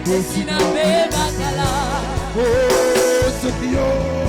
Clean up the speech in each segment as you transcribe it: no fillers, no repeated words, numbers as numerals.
esina bebakala. Oh, Sokiote.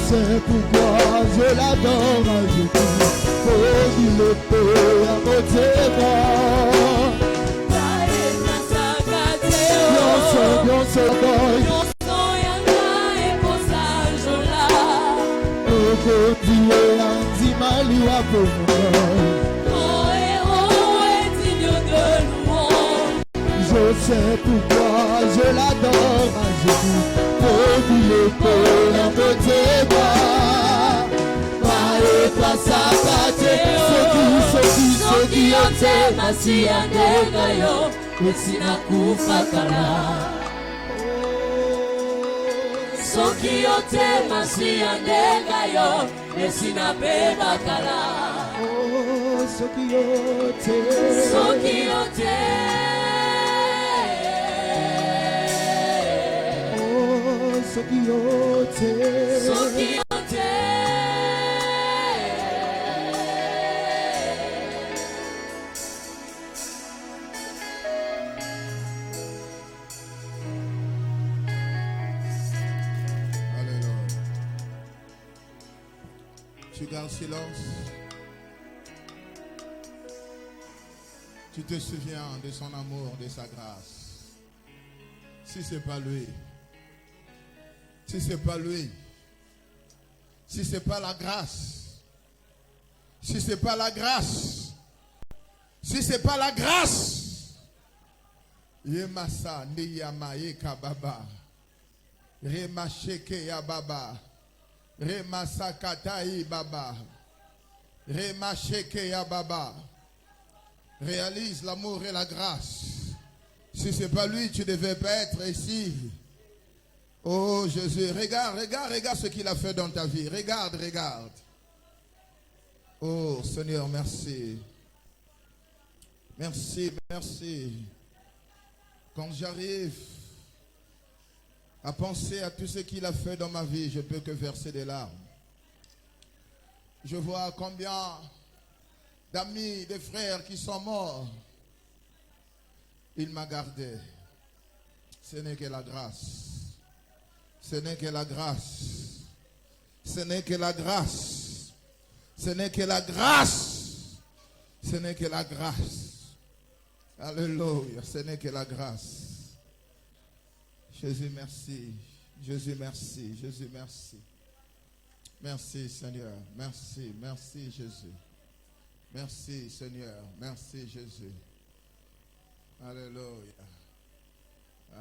C'est pourquoi je l'adore à Jésus. Oh, il est peu à côté de moi. Je sais pourquoi je l'adore à Jésus. Oh, il est peu à côté de moi. Soki yote masia ndenga yo esina kufakala. Soki yote masia ndenga yo esina bebakala. Oh, soki yote. Soki yote. Oh, soki yote. Soki yote. Tu gardes silence. Tu te souviens de son amour, de sa grâce. Si c'est pas lui, si c'est pas lui, si c'est pas la grâce, si c'est pas la grâce, si c'est pas la grâce, Yemasa niyamaye kababa, remasheke ya baba. Remasakatai baba. Remasheke ya baba. Réalise l'amour et la grâce. Si c'est pas lui, tu ne devais pas être ici. Oh Jésus, regarde ce qu'il a fait dans ta vie. Regarde. Oh Seigneur, merci. Merci. Quand j'arrive à penser à tout ce qu'il a fait dans ma vie, je ne peux que verser des larmes. Je vois combien d'amis, de frères qui sont morts. Il m'a gardé. Ce n'est que la grâce. Ce n'est que la grâce. Ce n'est que la grâce. Ce n'est que la grâce. Ce n'est que la grâce. Alléluia. Ce n'est que la grâce. Jésus, merci. Jésus, merci. Jésus, merci. Merci, Seigneur. Merci Jésus. Merci, Seigneur. Merci, Jésus. Alléluia.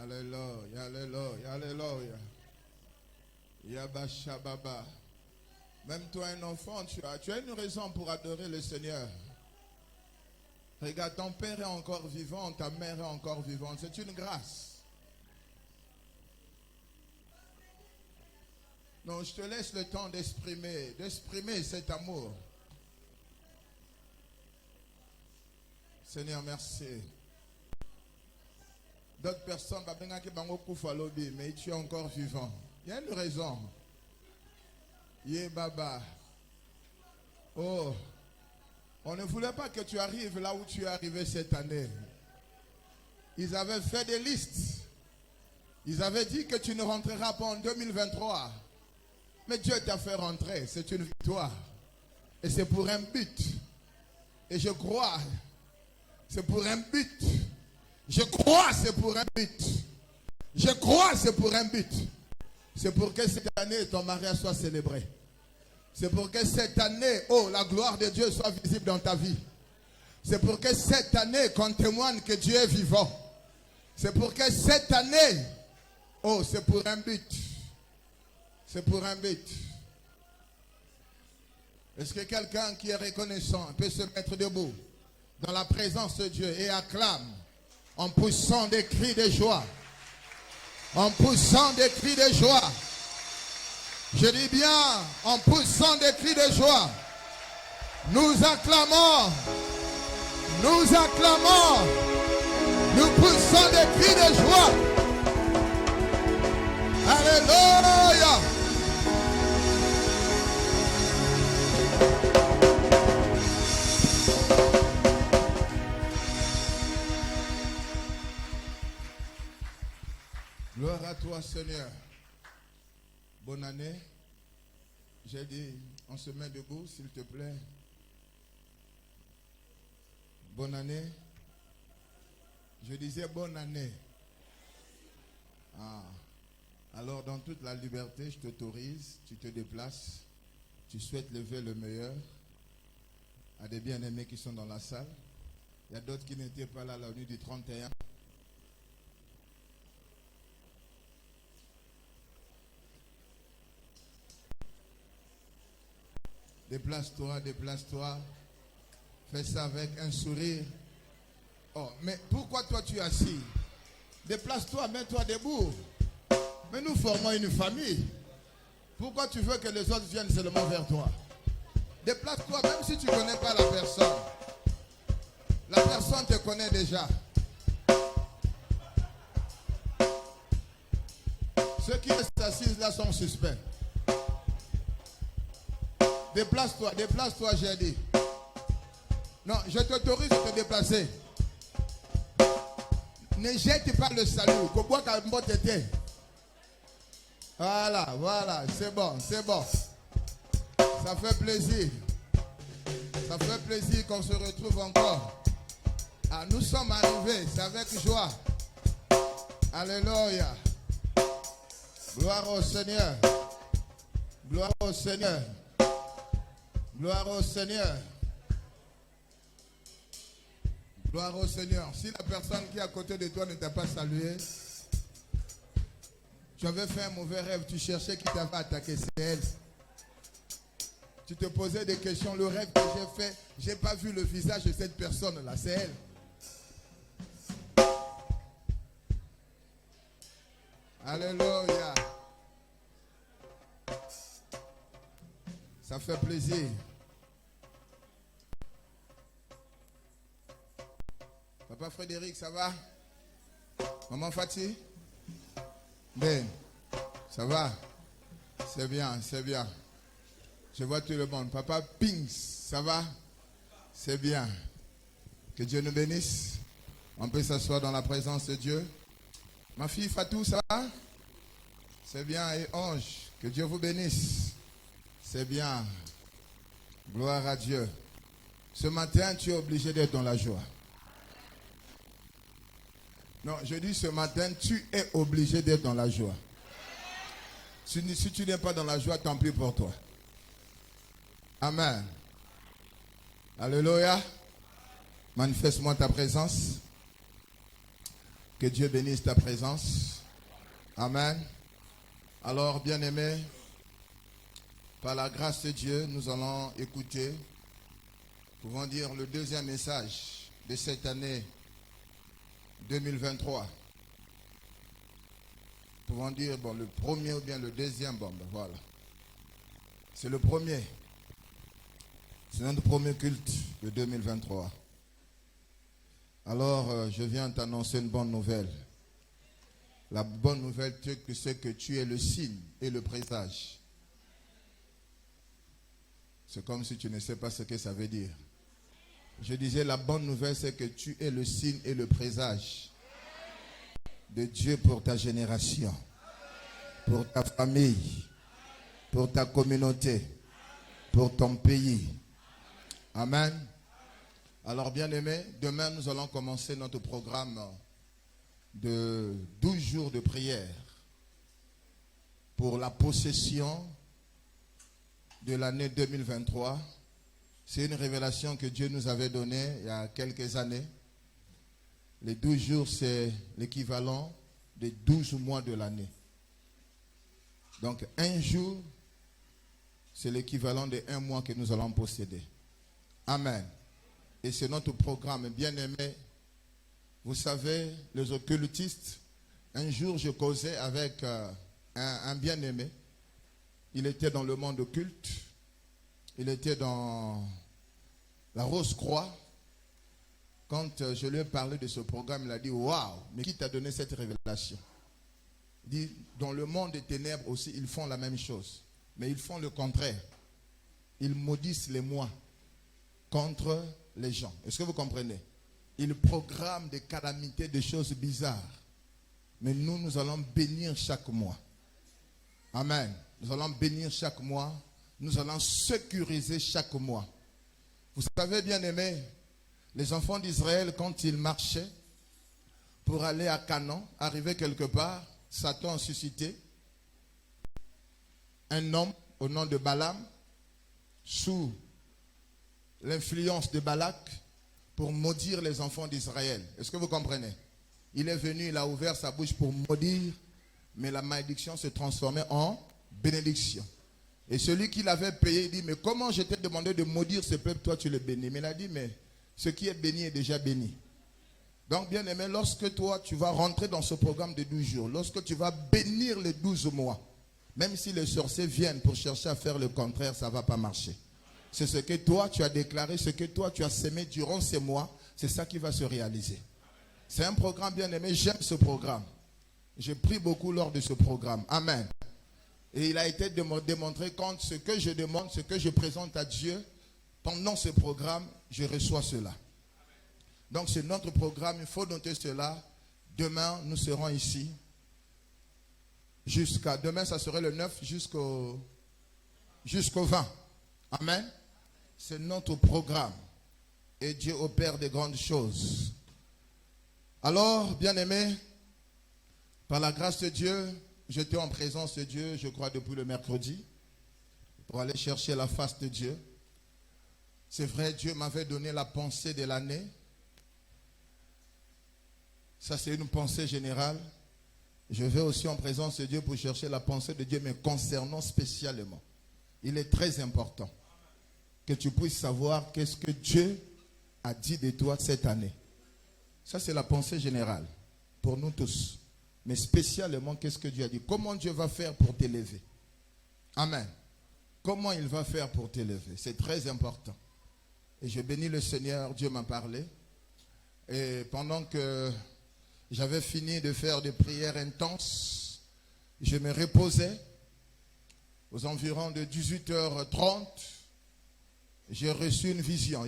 Alléluia. Yabasha Baba. Même toi, un enfant, tu as une raison pour adorer le Seigneur. Regarde, ton père est encore vivant, ta mère est encore vivante. C'est une grâce. Non, je te laisse le temps d'exprimer cet amour. Seigneur, merci. D'autres personnes, mais tu es encore vivant. Il y a une raison. Yé Baba. Oh, on ne voulait pas que tu arrives là où tu es arrivé cette année. Ils avaient fait des listes. Ils avaient dit que tu ne rentreras pas en 2023. Mais Dieu t'a fait rentrer, c'est une victoire. Et c'est pour un but. Et je crois, c'est pour un but. Je crois, c'est pour un but. Je crois, c'est pour un but. C'est pour que cette année, ton mariage soit célébré. C'est pour que cette année, oh, la gloire de Dieu soit visible dans ta vie. C'est pour que cette année, qu'on témoigne que Dieu est vivant. C'est pour que cette année, oh, c'est pour un but. C'est pour un but. Est-ce que quelqu'un qui est reconnaissant peut se mettre debout dans la présence de Dieu et acclame en poussant des cris de joie? En poussant des cris de joie. Je dis bien, en poussant des cris de joie. Nous acclamons. Nous acclamons. Nous poussons des cris de joie. Alléluia. Gloire à toi, Seigneur. Bonne année. J'ai dit, on se met debout, s'il te plaît. Bonne année. Je disais bonne année. Ah. Alors, dans toute la liberté, je t'autorise, tu te déplaces, tu souhaites lever le meilleur à des bien-aimés qui sont dans la salle. Il y a d'autres qui n'étaient pas là la nuit du 31. Déplace-toi, déplace-toi. Fais ça avec un sourire. Oh, mais pourquoi toi tu es assis? Déplace-toi, mets-toi debout. Mais nous formons une famille. Pourquoi tu veux que les autres viennent seulement vers toi? Déplace-toi, même si tu ne connais pas la personne. La personne te connaît déjà. Ceux qui restent assis là sont suspects. Déplace-toi, j'ai dit. Non, je t'autorise de te déplacer. Ne jette pas le salut. Voilà, c'est bon. Ça fait plaisir. Ça fait plaisir qu'on se retrouve encore. Ah, nous sommes arrivés, c'est avec joie. Alléluia. Gloire au Seigneur. Gloire au Seigneur. Gloire au Seigneur. Gloire au Seigneur. Si la personne qui est à côté de toi ne t'a pas salué, tu avais fait un mauvais rêve, tu cherchais qui t'avait attaqué, c'est elle. Tu te posais des questions, le rêve que j'ai fait, je n'ai pas vu le visage de cette personne-là, c'est elle. Alléluia. Ça fait plaisir. Papa Frédéric, ça va? Maman Fatih? Ben, ça va? C'est bien. Je vois tout le monde. Papa Pings, ça va? C'est bien. Que Dieu nous bénisse. On peut s'asseoir dans la présence de Dieu. Ma fille Fatou, ça va? C'est bien. Et Ange, que Dieu vous bénisse. C'est bien. Gloire à Dieu. Ce matin, tu es obligé d'être dans la joie. Non, je dis ce matin, tu es obligé d'être dans la joie. Si tu n'es pas dans la joie, tant pis pour toi. Amen. Alléluia. Manifeste-moi ta présence. Que Dieu bénisse ta présence. Amen. Alors, bien-aimés, par la grâce de Dieu, nous allons écouter, pouvons dire, le deuxième message de cette année 2023. Pouvons dire, bon, le premier ou bien le deuxième, bon, ben voilà. C'est le premier. C'est notre premier culte de 2023. Alors, je viens t'annoncer une bonne nouvelle. La bonne nouvelle, c'est que tu es le signe et le présage. C'est comme si tu ne sais pas ce que ça veut dire. Je disais, la bonne nouvelle, c'est que tu es le signe et le présage de Dieu pour ta génération, pour ta famille, pour ta communauté, pour ton pays. Amen. Alors, bien-aimés, demain, nous allons commencer notre programme de 12 jours de prière pour la possession de l'année 2023. C'est une révélation que Dieu nous avait donnée il y a quelques années. Les 12 jours, c'est l'équivalent des 12 mois de l'année. Donc, un jour, c'est l'équivalent de 1 mois que nous allons posséder. Amen. Et c'est notre programme, bien-aimé. Vous savez, les occultistes, Un jour, je causais avec un bien-aimé. Il était dans le monde occulte. Il était dans la Rose-Croix. Quand je lui ai parlé de ce programme, il a dit « Waouh, mais qui t'a donné cette révélation ?» Il dit « Dans le monde des ténèbres aussi, ils font la même chose. Mais ils font le contraire. Ils maudissent les mois contre les gens. » Est-ce que vous comprenez? Ils programment des calamités, des choses bizarres. Mais nous allons bénir chaque mois. Amen. Nous allons bénir chaque mois. Nous allons sécuriser chaque mois. Vous savez, bien aimés, les enfants d'Israël, quand ils marchaient pour aller à Canaan, arriver quelque part, Satan a suscité un homme au nom de Balaam, sous l'influence de Balak, pour maudire les enfants d'Israël. Est-ce que vous comprenez? Il est venu, il a ouvert sa bouche pour maudire, mais la malédiction se transformait en bénédiction. Et celui qui l'avait payé, il dit, mais comment je t'ai demandé de maudire ce peuple, toi tu le bénis? Mais il a dit, mais ce qui est béni est déjà béni. Donc, bien aimé, lorsque toi, tu vas rentrer dans ce programme de 12 jours, lorsque tu vas bénir les 12 mois, même si les sorciers viennent pour chercher à faire le contraire, ça ne va pas marcher. C'est ce que toi, tu as déclaré, ce que toi, tu as sémé durant ces mois, c'est ça qui va se réaliser. C'est un programme, bien aimé, j'aime ce programme. J'ai pris beaucoup lors de ce programme. Amen. Et il a été démontré quand ce que je demande, ce que je présente à Dieu, pendant ce programme, je reçois cela. Donc c'est notre programme, il faut noter cela. Demain, nous serons ici. Demain, ça serait le 9 jusqu'au 20. Amen. C'est notre programme. Et Dieu opère de grandes choses. Alors, bien-aimés, par la grâce de Dieu, j'étais en présence de Dieu, je crois, depuis le mercredi, pour aller chercher la face de Dieu. C'est vrai, Dieu m'avait donné la pensée de l'année. Ça, c'est une pensée générale. Je vais aussi en présence de Dieu pour chercher la pensée de Dieu, mais concernant spécialement. Il est très important que tu puisses savoir qu'est-ce que Dieu a dit de toi cette année. Ça, c'est la pensée générale pour nous tous. Mais spécialement, qu'est-ce que Dieu a dit? Comment Dieu va faire pour t'élever? Amen. Comment il va faire pour t'élever? C'est très important. Et je bénis le Seigneur, Dieu m'a parlé. Et pendant que j'avais fini de faire des prières intenses, je me reposais. Aux environs de 18h30, j'ai reçu une vision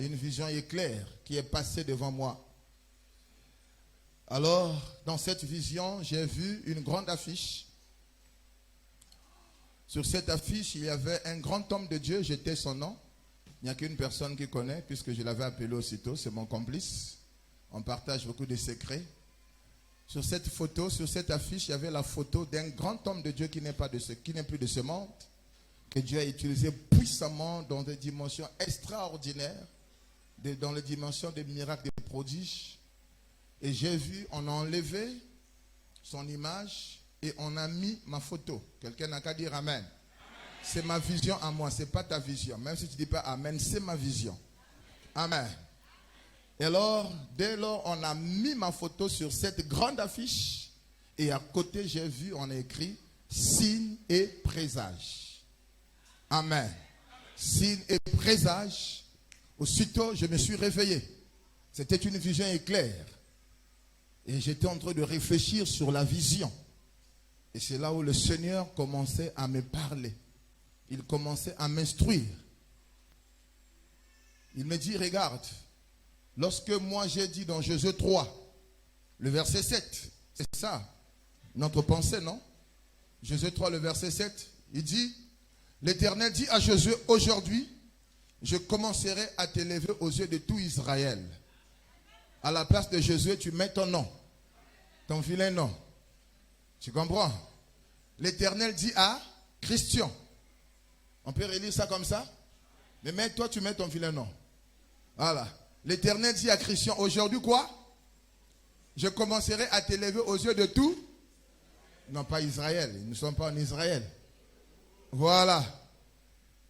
éclair qui est passée devant moi. Alors, dans cette vision, j'ai vu une grande affiche. Sur cette affiche, il y avait un grand homme de Dieu, j'étais son nom. Il n'y a qu'une personne qui connaît, puisque je l'avais appelé aussitôt, c'est mon complice. On partage beaucoup de secrets. Sur cette photo, sur cette affiche, il y avait la photo d'un grand homme de Dieu qui n'est plus de ce monde, que Dieu a utilisé puissamment dans des dimensions extraordinaires, dans les dimensions des miracles, des prodiges. Et j'ai vu, on a enlevé son image et on a mis ma photo. Quelqu'un n'a qu'à dire Amen. C'est ma vision à moi, ce n'est pas ta vision. Même si tu ne dis pas Amen, c'est ma vision. Amen. Et alors, dès lors, on a mis ma photo sur cette grande affiche. Et à côté, j'ai vu, on a écrit signe et présage. Amen. Signe et présage. Aussitôt, je me suis réveillé. C'était une vision éclair. Et j'étais en train de réfléchir sur la vision. Et c'est là où le Seigneur commençait à me parler. Il commençait à m'instruire. Il me dit, regarde, lorsque moi j'ai dit dans Josué 3, le verset 7, c'est ça, notre pensée, non? Josué 3, le verset 7, il dit, l'Éternel dit à Josué, aujourd'hui, je commencerai à t'élever aux yeux de tout Israël. À la place de Josué, tu mets ton nom, ton vilain nom. Tu comprends? L'Éternel dit à Christian. On peut relire ça comme ça? Mais toi, tu mets ton vilain nom. Voilà. L'Éternel dit à Christian, aujourd'hui quoi? Je commencerai à t'élever aux yeux de tout. Non, pas Israël. Nous ne sommes pas en Israël. Voilà.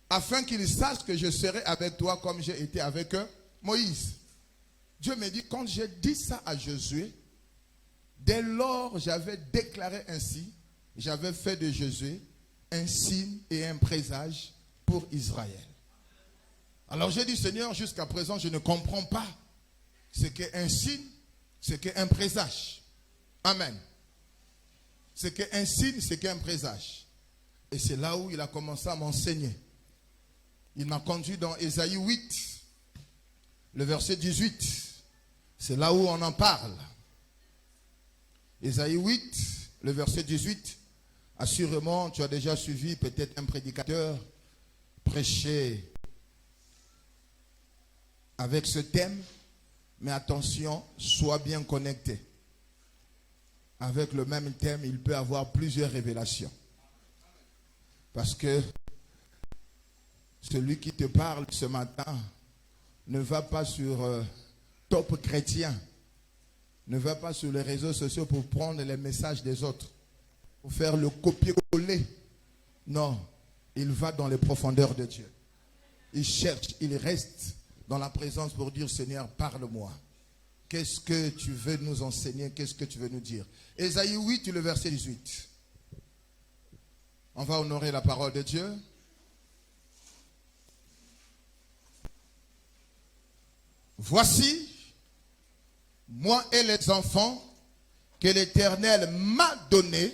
Afin qu'ils sachent que je serai avec toi comme j'ai été avec Moïse. Dieu me dit, quand j'ai dit ça à Josué, Dès lors, j'avais déclaré ainsi, j'avais fait de Josué un signe et un présage pour Israël. Alors j'ai dit, Seigneur, jusqu'à présent, je ne comprends pas ce qu'est un signe, ce qu'est un présage. Amen. Ce qu'est un signe, ce qu'est un présage. Et c'est là où il a commencé à m'enseigner. Il m'a conduit dans Ésaïe 8, le verset 18. C'est là où on en parle. Ésaïe 8, le verset 18. Assurément, tu as déjà suivi peut-être un prédicateur prêcher avec ce thème. Mais attention, sois bien connecté. Avec le même thème, il peut y avoir plusieurs révélations. Parce que celui qui te parle ce matin ne va pas sur Top Chrétien, ne va pas sur les réseaux sociaux pour prendre les messages des autres, pour faire le copier-coller. Non, il va dans les profondeurs de Dieu. Il cherche, il reste dans la présence pour dire, Seigneur, parle-moi. Qu'est-ce que tu veux nous enseigner? Qu'est-ce que tu veux nous dire? Ésaïe 8, le verset 18. On va honorer la parole de Dieu. Voici, moi et les enfants que l'Éternel m'a donnés,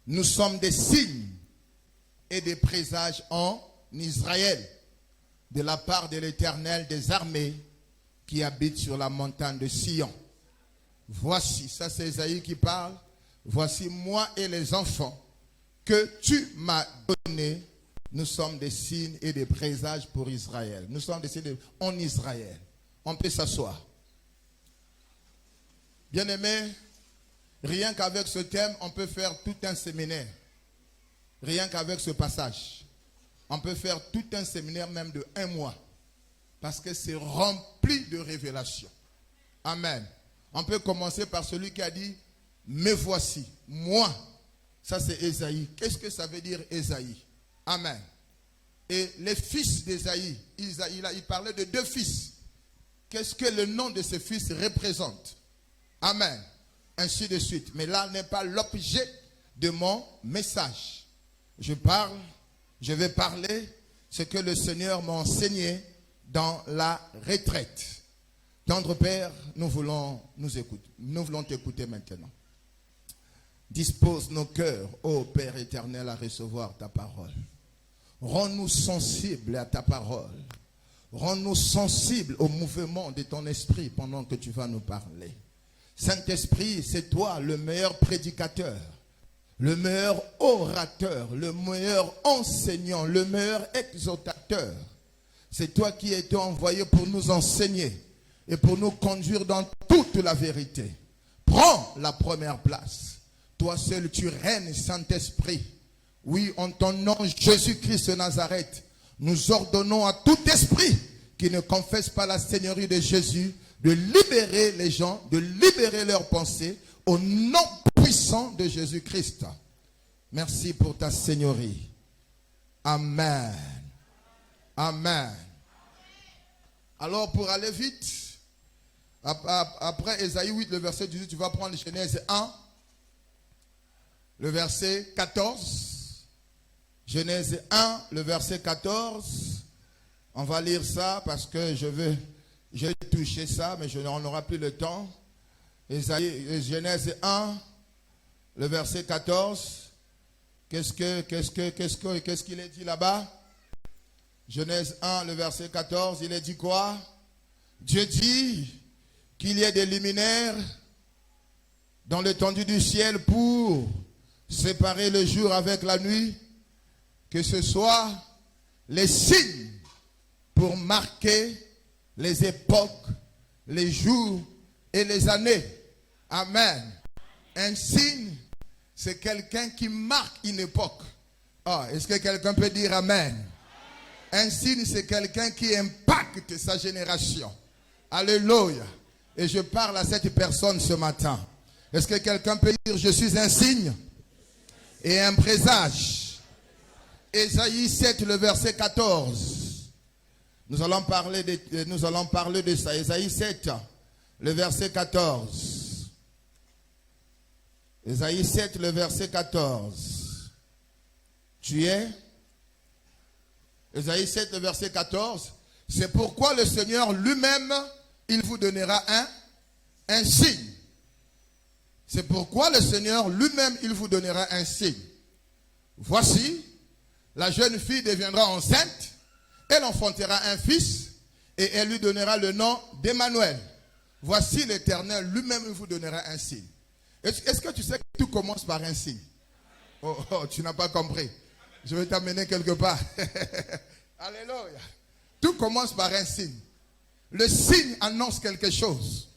nous sommes des signes et des présages en Israël, de la part de l'Éternel des armées qui habite sur la montagne de Sion. Voici, ça c'est Ésaïe qui parle. Voici moi et les enfants que tu m'as donnés, nous sommes des signes et des présages pour Israël. Nous sommes des signes en Israël. On peut s'asseoir. Bien-aimés, rien qu'avec ce thème, on peut faire tout un séminaire. Rien qu'avec ce passage. On peut faire tout un séminaire même de 1 mois. Parce que c'est rempli de révélations. Amen. On peut commencer par celui qui a dit, me voici, moi. Ça c'est Ésaïe. Qu'est-ce que ça veut dire Ésaïe? Amen. Et les fils d'Ésaïe, il parlait de 2 fils. Qu'est-ce que le nom de ces fils représente? Amen. Ainsi de suite. Mais là n'est pas l'objet de mon message. Je vais parler ce que le Seigneur m'a enseigné dans la retraite. Tendre Père, nous voulons t'écouter maintenant. Dispose nos cœurs, ô Père éternel, à recevoir ta parole. Rends-nous sensibles à ta parole. Rends-nous sensibles au mouvement de ton esprit pendant que tu vas nous parler. Saint-Esprit, c'est toi le meilleur prédicateur, le meilleur orateur, le meilleur enseignant, le meilleur exhortateur. C'est toi qui es envoyé pour nous enseigner et pour nous conduire dans toute la vérité. Prends la première place. Toi seul tu règnes, Saint-Esprit. Oui, en ton nom, Jésus-Christ de Nazareth, nous ordonnons à tout esprit qui ne confesse pas la seigneurie de Jésus de libérer les gens, de libérer leurs pensées au nom puissant de Jésus-Christ. Merci pour ta seigneurie. Amen. Amen. Alors pour aller vite, après Ésaïe 8, le verset 18, tu vas prendre Genèse 1, le verset 14. Genèse 1, le verset 14. On va lire ça parce que j'ai touché ça, mais on n'aura plus le temps. Genèse 1, le verset 14. Qu'est-ce qu'il est dit là-bas? Genèse 1, le verset 14, il est dit quoi? Dieu dit qu'il y ait des luminaires dans l'étendue du ciel pour séparer le jour avec la nuit, que ce soit les signes pour marquer les époques, les jours et les années. Amen. Un signe, c'est quelqu'un qui marque une époque. Est-ce que quelqu'un peut dire Amen? Un signe, c'est quelqu'un qui impacte sa génération. Alléluia. Et je parle à cette personne ce matin. Est-ce que quelqu'un peut dire je suis un signe et un présage? Ésaïe 7, le verset 14. Nous allons parler de ça. Ésaïe 7, le verset 14. Ésaïe 7, le verset 14. Tu es? Ésaïe 7, le verset 14. C'est pourquoi le Seigneur lui-même, il vous donnera un signe. C'est pourquoi le Seigneur lui-même, il vous donnera un signe. Voici, la jeune fille deviendra enceinte, elle enfantera un fils, et elle lui donnera le nom d'Emmanuel. Voici l'Éternel lui-même vous donnera un signe. Est-ce que tu sais que tout commence par un signe? Oh, tu n'as pas compris. Je vais t'amener quelque part. Alléluia. Tout commence par un signe. Le signe annonce quelque chose.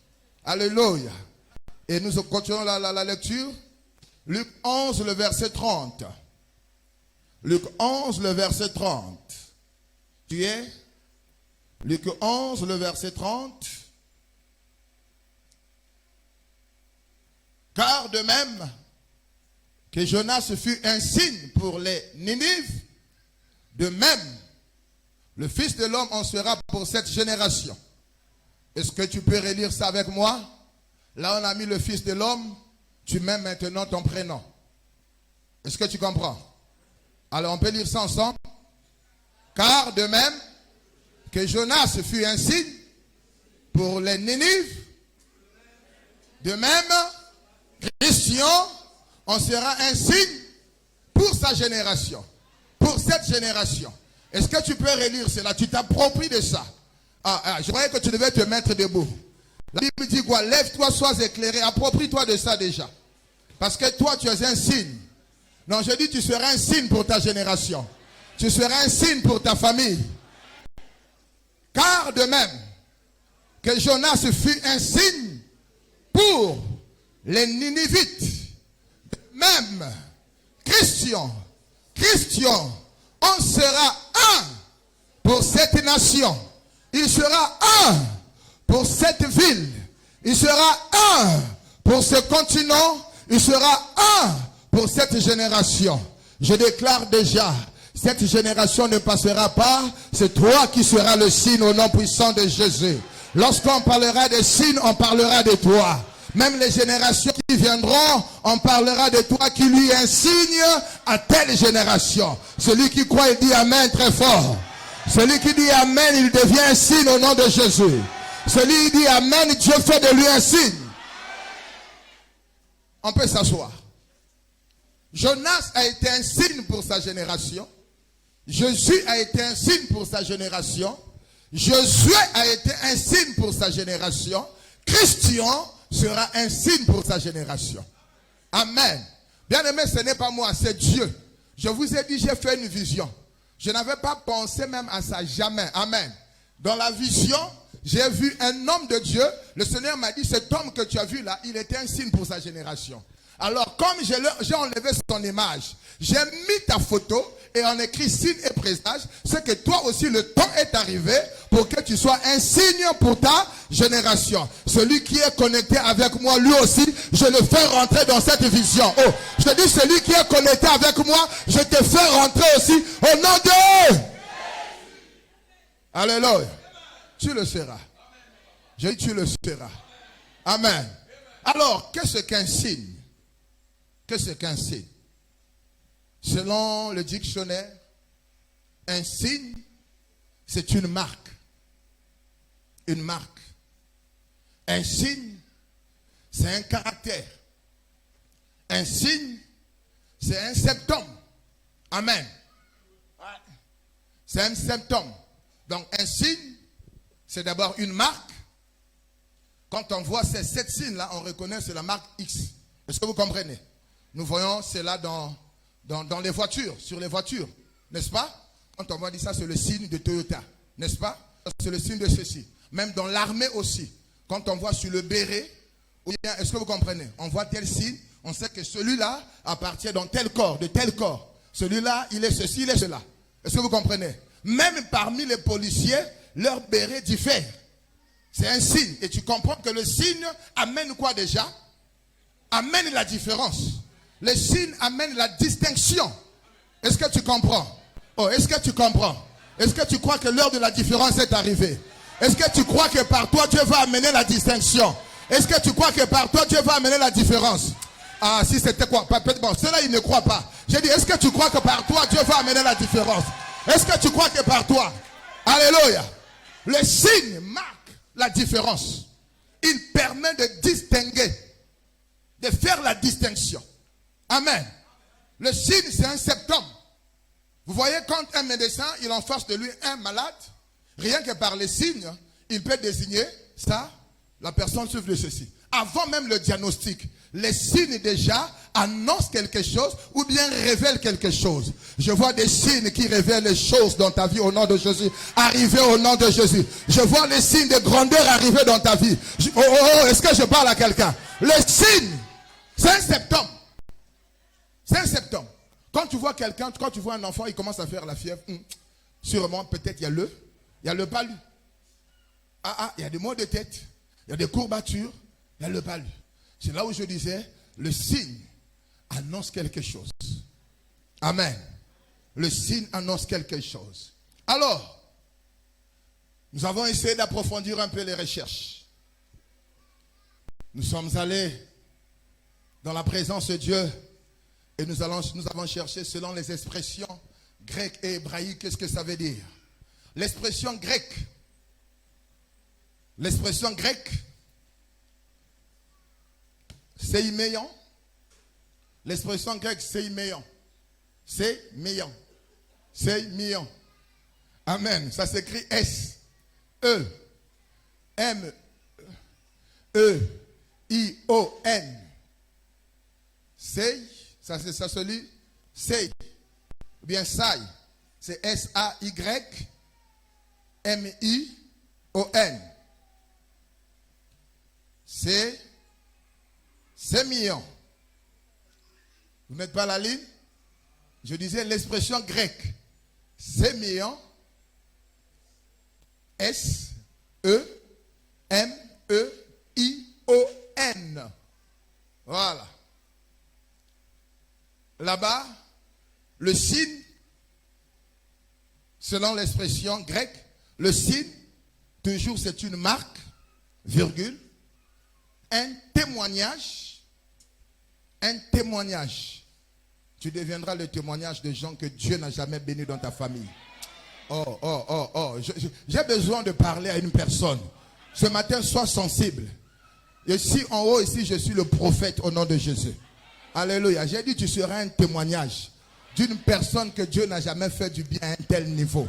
Alléluia. Et nous continuons la lecture. Luc 11, le verset 30. Luc 11, le verset 30. Tu es? Luc 11, le verset 30. Car de même que Jonas fut un signe pour les Ninives, de même, le Fils de l'homme en sera pour cette génération. Est-ce que tu peux relire ça avec moi? Là, on a mis le Fils de l'homme, tu mets maintenant ton prénom. Est-ce que tu comprends? Alors, on peut lire ça ensemble. Car de même que Jonas fut un signe pour les Ninives, de même, Christian en sera un signe pour sa génération. Pour cette génération. Est-ce que tu peux relire cela? Tu t'appropries de ça. Je croyais que tu devais te mettre debout. La Bible dit quoi? Lève-toi, sois éclairé. Approprie-toi de ça déjà. Parce que toi, tu es un signe. Non, je dis tu seras un signe pour ta génération. Tu seras un signe pour ta famille. Car de même que Jonas fut un signe pour les Ninivites, même Christian, on sera un pour cette nation. Il sera un pour cette ville. Il sera un pour ce continent. Il sera un pour cette génération. Je déclare déjà, cette génération ne passera pas. C'est toi qui seras le signe au nom puissant de Jésus. Lorsqu'on parlera des signes, on parlera de toi. Même les générations qui viendront, on parlera de toi qui lui est un signe à telle génération. Celui qui croit, il dit Amen très fort. Celui qui dit Amen, il devient un signe au nom de Jésus. Celui qui dit Amen, Dieu fait de lui un signe. On peut s'asseoir. Jonas a été un signe pour sa génération. Jésus a été un signe pour sa génération. Josué a été un signe pour sa génération. Christian sera un signe pour sa génération. Amen. Bien aimé, ce n'est pas moi, c'est Dieu. Je vous ai dit, j'ai fait une vision. Je n'avais pas pensé même à ça, jamais. Amen. Dans la vision, j'ai vu un homme de Dieu. Le Seigneur m'a dit, cet homme que tu as vu là, il était un signe pour sa génération. Alors, comme j'ai enlevé son image, j'ai mis ta photo et on écrit signe et présage. C'est que toi aussi, le temps est arrivé pour que tu sois un signe pour ta génération. Celui qui est connecté avec moi, lui aussi, je le fais rentrer dans cette vision. Oh, je dis, celui qui est connecté avec moi, je te fais rentrer aussi au nom de... Alléluia. Tu le seras. Je dis, tu le seras. Amen. Alors, qu'est-ce qu'un signe? Qu'est-ce qu'un signe? Selon le dictionnaire, un signe, c'est une marque. Une marque. Un signe, c'est un caractère. Un signe, c'est un symptôme. Amen. C'est un symptôme. Donc un signe, c'est d'abord une marque. Quand on voit ces 7 signes-là, on reconnaît que c'est la marque X. Est-ce que vous comprenez? Nous voyons cela dans les voitures, sur les voitures, n'est-ce pas? Quand on voit dire ça, c'est le signe de Toyota, n'est-ce pas? C'est le signe de ceci. Même dans l'armée aussi, quand on voit sur le béret, ou bien, est-ce que vous comprenez? On voit tel signe, on sait que celui-là appartient dans tel corps, de tel corps. Celui-là, il est ceci, il est cela. Est-ce que vous comprenez? Même parmi les policiers, leur béret diffère. C'est un signe. Et tu comprends que le signe amène quoi déjà? Amène la différence. Le signe amène la distinction. Est-ce que tu comprends? Oh, est-ce que tu comprends? Est-ce que tu crois que l'heure de la différence est arrivée? Est-ce que tu crois que par toi Dieu va amener la distinction? Est-ce que tu crois que par toi Dieu va amener la différence? Ah, si c'était quoi? Bon, ceux-là, ils ne croient pas. J'ai dit, est-ce que tu crois que par toi, Dieu va amener la différence? Est-ce que tu crois que par toi? Alléluia. Le signe marque la différence. Il permet de distinguer, de faire la distinction. Amen. Le signe, c'est un symptôme. Vous voyez, quand un médecin, il en face de lui un malade, rien que par les signes, il peut désigner ça, la personne souffre de ceci. Avant même le diagnostic, les signes déjà annoncent quelque chose ou bien révèlent quelque chose. Je vois des signes qui révèlent les choses dans ta vie au nom de Jésus. Arriver au nom de Jésus. Je vois les signes de grandeur arriver dans ta vie. Est-ce que je parle à quelqu'un? Les signes, c'est un symptôme. C'est un symptôme. Quand tu vois quelqu'un, quand tu vois un enfant, il commence à faire la fièvre. Sûrement, peut-être il y a le palu. Il y a des maux de tête. Il y a des courbatures. Il y a le palu. C'est là où je disais, le signe annonce quelque chose. Amen. Le signe annonce quelque chose. Alors, nous avons essayé d'approfondir un peu les recherches. Nous sommes allés dans la présence de Dieu et nous avons cherché selon les expressions grecques et hébraïques, qu'est-ce que ça veut dire? L'expression grecque, séiméon. L'expression grecque séiméon. Séiméon. Amen. Ça s'écrit S-E-M-E-I-O-N. Sei, ça se lit Sei. Ou bien Sai. C'est S-A-Y-M-I-O-N. C'est million. Vous n'êtes pas la ligne? Je disais l'expression grecque. C'est million. S-E-M-E-I-O-N. Voilà. Là-bas, le signe, selon l'expression grecque, le signe, toujours c'est une marque, virgule, un témoignage. Tu deviendras le témoignage de gens que Dieu n'a jamais bénis dans ta famille. J'ai besoin de parler à une personne. Ce matin, sois sensible. Ici, en haut, ici, je suis le prophète au nom de Jésus. Alléluia. J'ai dit, tu seras un témoignage d'une personne que Dieu n'a jamais fait du bien à un tel niveau.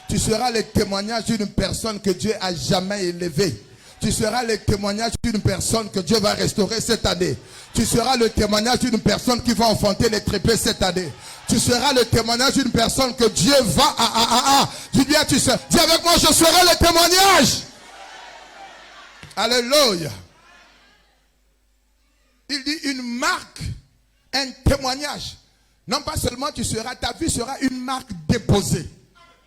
Tu seras le témoignage d'une personne que Dieu a jamais élevée. Tu seras le témoignage d'une personne que Dieu va restaurer cette année. Tu seras le témoignage d'une personne qui va enfanter les trépés cette année. Tu seras le témoignage d'une personne que Dieu va dis bien, dis avec moi, je serai le témoignage. Alléluia. Il dit une marque, un témoignage. Non pas seulement tu seras, ta vie sera une marque déposée.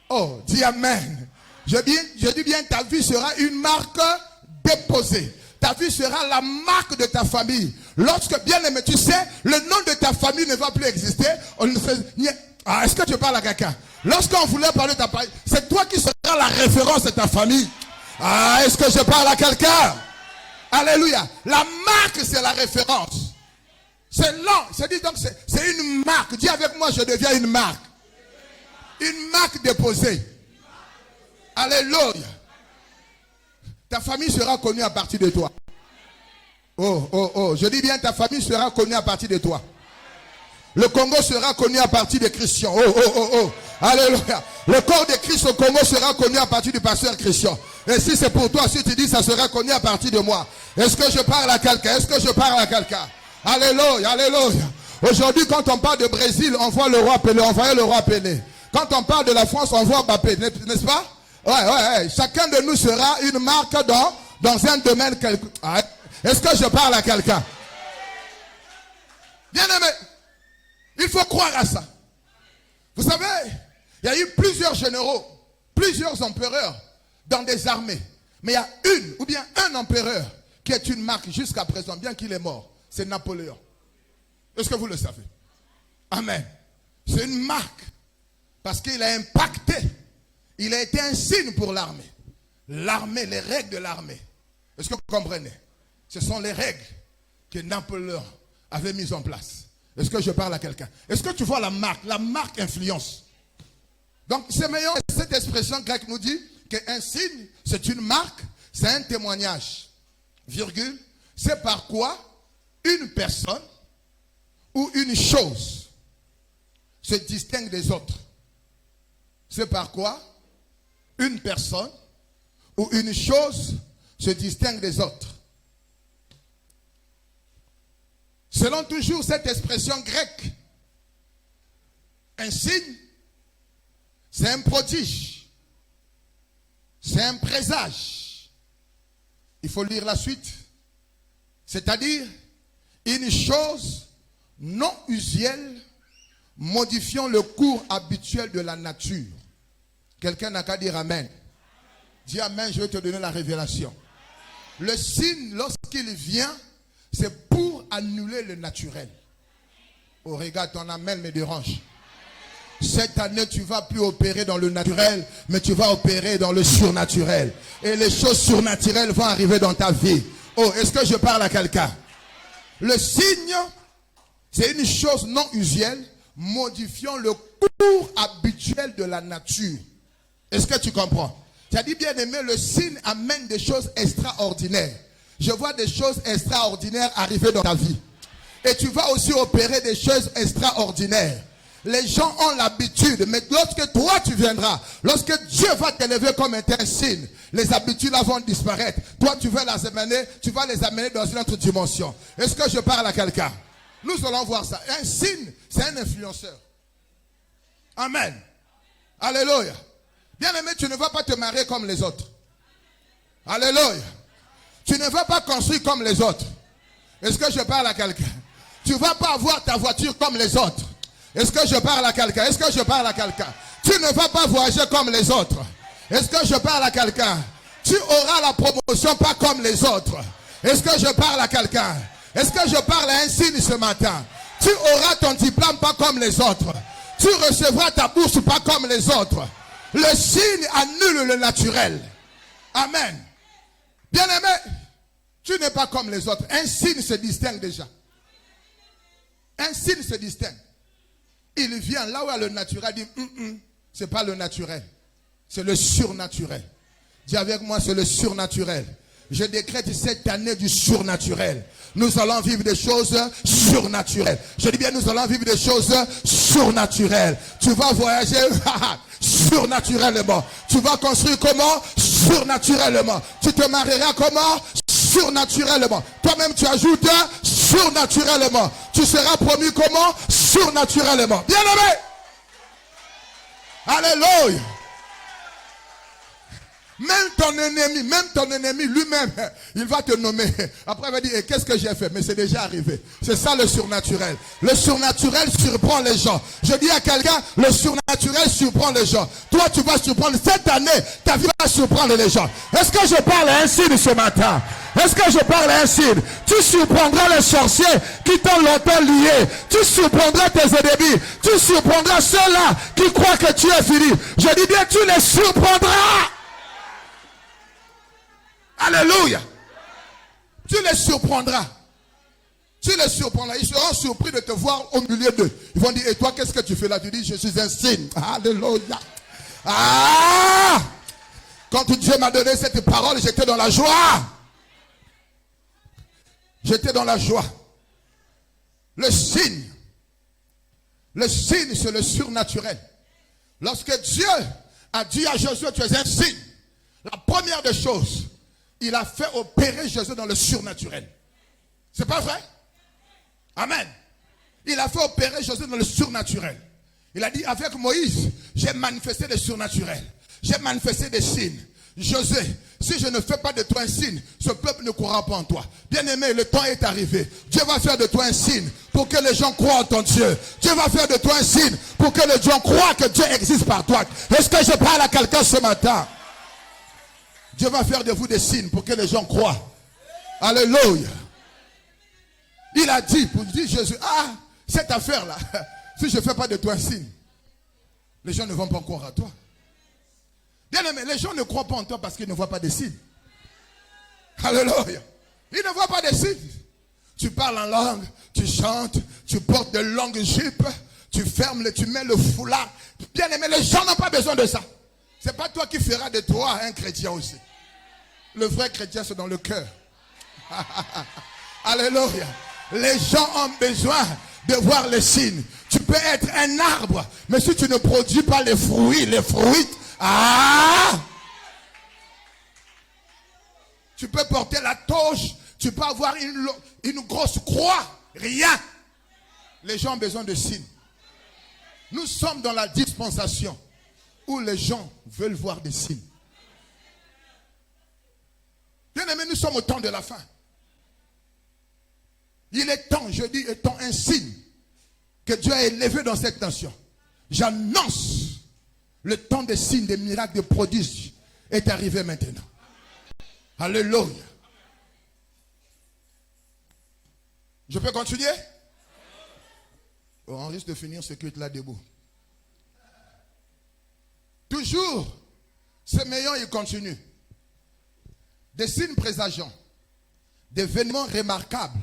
Oh, dis amen. Je dis bien, ta vie sera une marque déposée. Ta vie sera la marque de ta famille. Lorsque, bien aimé, tu sais, le nom de ta famille ne va plus exister. Est-ce que tu parles à quelqu'un? Lorsqu'on voulait parler de ta famille, c'est toi qui seras la référence de ta famille. Est-ce que je parle à quelqu'un? Alléluia. La marque, c'est la référence. C'est long. C'est une marque. Dis avec moi, je deviens une marque. Une marque déposée. Alléluia. Ta famille sera connue à partir de toi. Je dis bien, ta famille sera connue à partir de toi. Le Congo sera connu à partir des Christians. Alléluia. Le corps de Christ au Congo sera connu à partir du pasteur Christian. Et si c'est pour toi, si tu dis ça sera connu à partir de moi. Est-ce que je parle à quelqu'un? Alléluia, alléluia. Aujourd'hui, quand on parle de Brésil, on voit le roi Pelé, on voyait le roi Pelé. Quand on parle de la France, on voit Mbappé, n'est-ce pas? Ouais. Chacun de nous sera une marque dans un domaine. Est-ce que je parle à quelqu'un? Bien aimé, il faut croire à ça. Vous savez, il y a eu plusieurs généraux, plusieurs empereurs dans des armées. Mais il y a une ou bien un empereur qui est une marque jusqu'à présent, bien qu'il est mort. C'est Napoléon. Est-ce que vous le savez? Amen. C'est une marque parce qu'il a impacté. Il a été un signe pour l'armée. L'armée, les règles de l'armée. Est-ce que vous comprenez? Ce sont les règles que Napoléon avait mis en place. Est-ce que je parle à quelqu'un? Est-ce que tu vois la marque? La marque influence. Donc, c'est meilleur. Cette expression grecque nous dit qu'un signe, c'est une marque, c'est un témoignage. Virgule. C'est par quoi une personne ou une chose se distingue des autres. C'est par quoi une personne ou une chose se distingue des autres. Selon toujours cette expression grecque, un signe, c'est un prodige, c'est un présage. Il faut lire la suite. C'est-à-dire une chose non usuelle modifiant le cours habituel de la nature. Quelqu'un n'a qu'à dire amen. Dis amen, je vais te donner la révélation. Le signe, lorsqu'il vient, c'est pour annuler le naturel. Oh, regarde, ton amen me dérange. Cette année, tu ne vas plus opérer dans le naturel, mais tu vas opérer dans le surnaturel. Et les choses surnaturelles vont arriver dans ta vie. Oh, est-ce que je parle à quelqu'un? Le signe, c'est une chose non usuelle, modifiant le cours habituel de la nature. Est-ce que tu comprends? Tu as dit, bien aimé, le signe amène des choses extraordinaires. Je vois des choses extraordinaires arriver dans ta vie. Et tu vas aussi opérer des choses extraordinaires. Les gens ont l'habitude, mais lorsque toi tu viendras, lorsque Dieu va t'élever comme un signe, les habitudes là vont disparaître. Toi tu vas les amener dans une autre dimension. Est-ce que je parle à quelqu'un? Nous allons voir ça. Un signe, c'est un influenceur. Amen. Alléluia. Bien aimé, tu ne vas pas te marier comme les autres. Alléluia. Tu ne vas pas construire comme les autres. Est-ce que je parle à quelqu'un? Tu ne vas pas avoir ta voiture comme les autres. Est-ce que je parle à quelqu'un? Est-ce que je parle à quelqu'un? Tu ne vas pas voyager comme les autres. Est-ce que je parle à quelqu'un? Tu auras la promotion pas comme les autres. Est-ce que je parle à quelqu'un? Est-ce que je parle à un signe ce matin? Tu auras ton diplôme pas comme les autres. Tu recevras ta bourse pas comme les autres. Le signe annule le naturel. Amen. Bien-aimé, tu n'es pas comme les autres. Un signe se distingue déjà. Un signe se distingue. Il vient là où il y a le naturel, il dit, c'est pas le naturel, c'est le surnaturel. Dis avec moi, c'est le surnaturel. Je décrète cette année du surnaturel. Nous allons vivre des choses surnaturelles. Je dis bien, nous allons vivre des choses surnaturelles. Tu vas voyager surnaturellement. Tu vas construire comment? Surnaturellement. Tu te marieras comment? Surnaturellement. Toi-même, tu ajoutes surnaturellement. Tu seras promu comment? Surnaturellement. Bien aimé. Alléluia. Même ton ennemi lui-même, il va te nommer. Après, il va dire, et qu'est-ce que j'ai fait? Mais c'est déjà arrivé. C'est ça le surnaturel. Le surnaturel surprend les gens. Je dis à quelqu'un, le surnaturel surprend les gens. Toi, tu vas surprendre. Cette année, ta vie va surprendre les gens. Est-ce que je parle à un signe ce matin? Est-ce que je parle à un signe? Tu surprendras les sorciers qui t'ont longtemps lié. Tu surprendras tes ennemis. Tu surprendras ceux-là qui croient que tu es fini. Je dis bien, tu les surprendras. Alléluia. Tu les surprendras. Tu les surprendras. Ils seront surpris de te voir au milieu d'eux. Ils vont dire, et toi, qu'est-ce que tu fais là? Tu dis, je suis un signe. Alléluia. Ah! Quand Dieu m'a donné cette parole, j'étais dans la joie. J'étais dans la joie. Le signe, c'est le surnaturel. Lorsque Dieu a dit à Josué, tu es un signe, la première des choses, il a fait opérer Josué dans le surnaturel. C'est pas vrai? Amen. Il a fait opérer Josué dans le surnaturel. Il a dit, avec Moïse, j'ai manifesté le surnaturel. J'ai manifesté des signes. Josué, si je ne fais pas de toi un signe, ce peuple ne croira pas en toi. Bien-aimé, le temps est arrivé. Dieu va faire de toi un signe pour que les gens croient en ton Dieu. Dieu va faire de toi un signe pour que les gens croient que Dieu existe par toi. Est-ce que je parle à quelqu'un ce matin? Dieu va faire de vous des signes pour que les gens croient. Alléluia. Il a dit, pour dire Jésus, cette affaire-là, si je ne fais pas de toi un signe, les gens ne vont pas croire à toi. Bien aimé, les gens ne croient pas en toi parce qu'ils ne voient pas des signes. Alléluia. Ils ne voient pas des signes. Tu parles en langue, tu chantes, tu portes de longues jupes, tu fermes, tu mets le foulard. Bien aimé, les gens n'ont pas besoin de ça. C'est pas toi qui feras de toi un chrétien aussi. Le vrai chrétien, c'est dans le cœur. Alléluia. Les gens ont besoin de voir les signes. Tu peux être un arbre, mais si tu ne produis pas les fruits, tu peux porter la torche, tu peux avoir une grosse croix, rien. Les gens ont besoin de signes. Nous sommes dans la dispensation où les gens veulent voir des signes. Bien aimé, nous sommes au temps de la fin. Il est temps, je dis, étant un signe que Dieu a élevé dans cette nation. J'annonce le temps des signes, des miracles, des prodiges est arrivé maintenant. Alléluia. Je peux continuer? On risque de finir ce culte là debout. Toujours, ce meilleur il continue. Des signes présageants, d'événements remarquables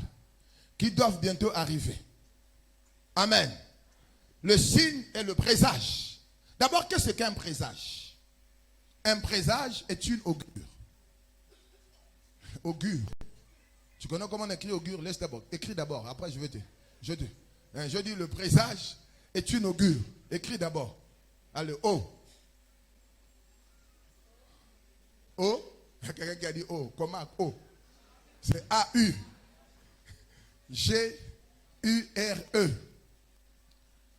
qui doivent bientôt arriver. Amen. Le signe et le présage. D'abord, qu'est-ce qu'un présage? Un présage est une augure. Augure. Tu connais comment on écrit augure? Laisse d'abord. Écris d'abord. Après, je dis le présage est une augure. Écris d'abord. Allez, O. O. Il y a quelqu'un qui a dit O. Comment O? C'est A-U. G-U-R-E.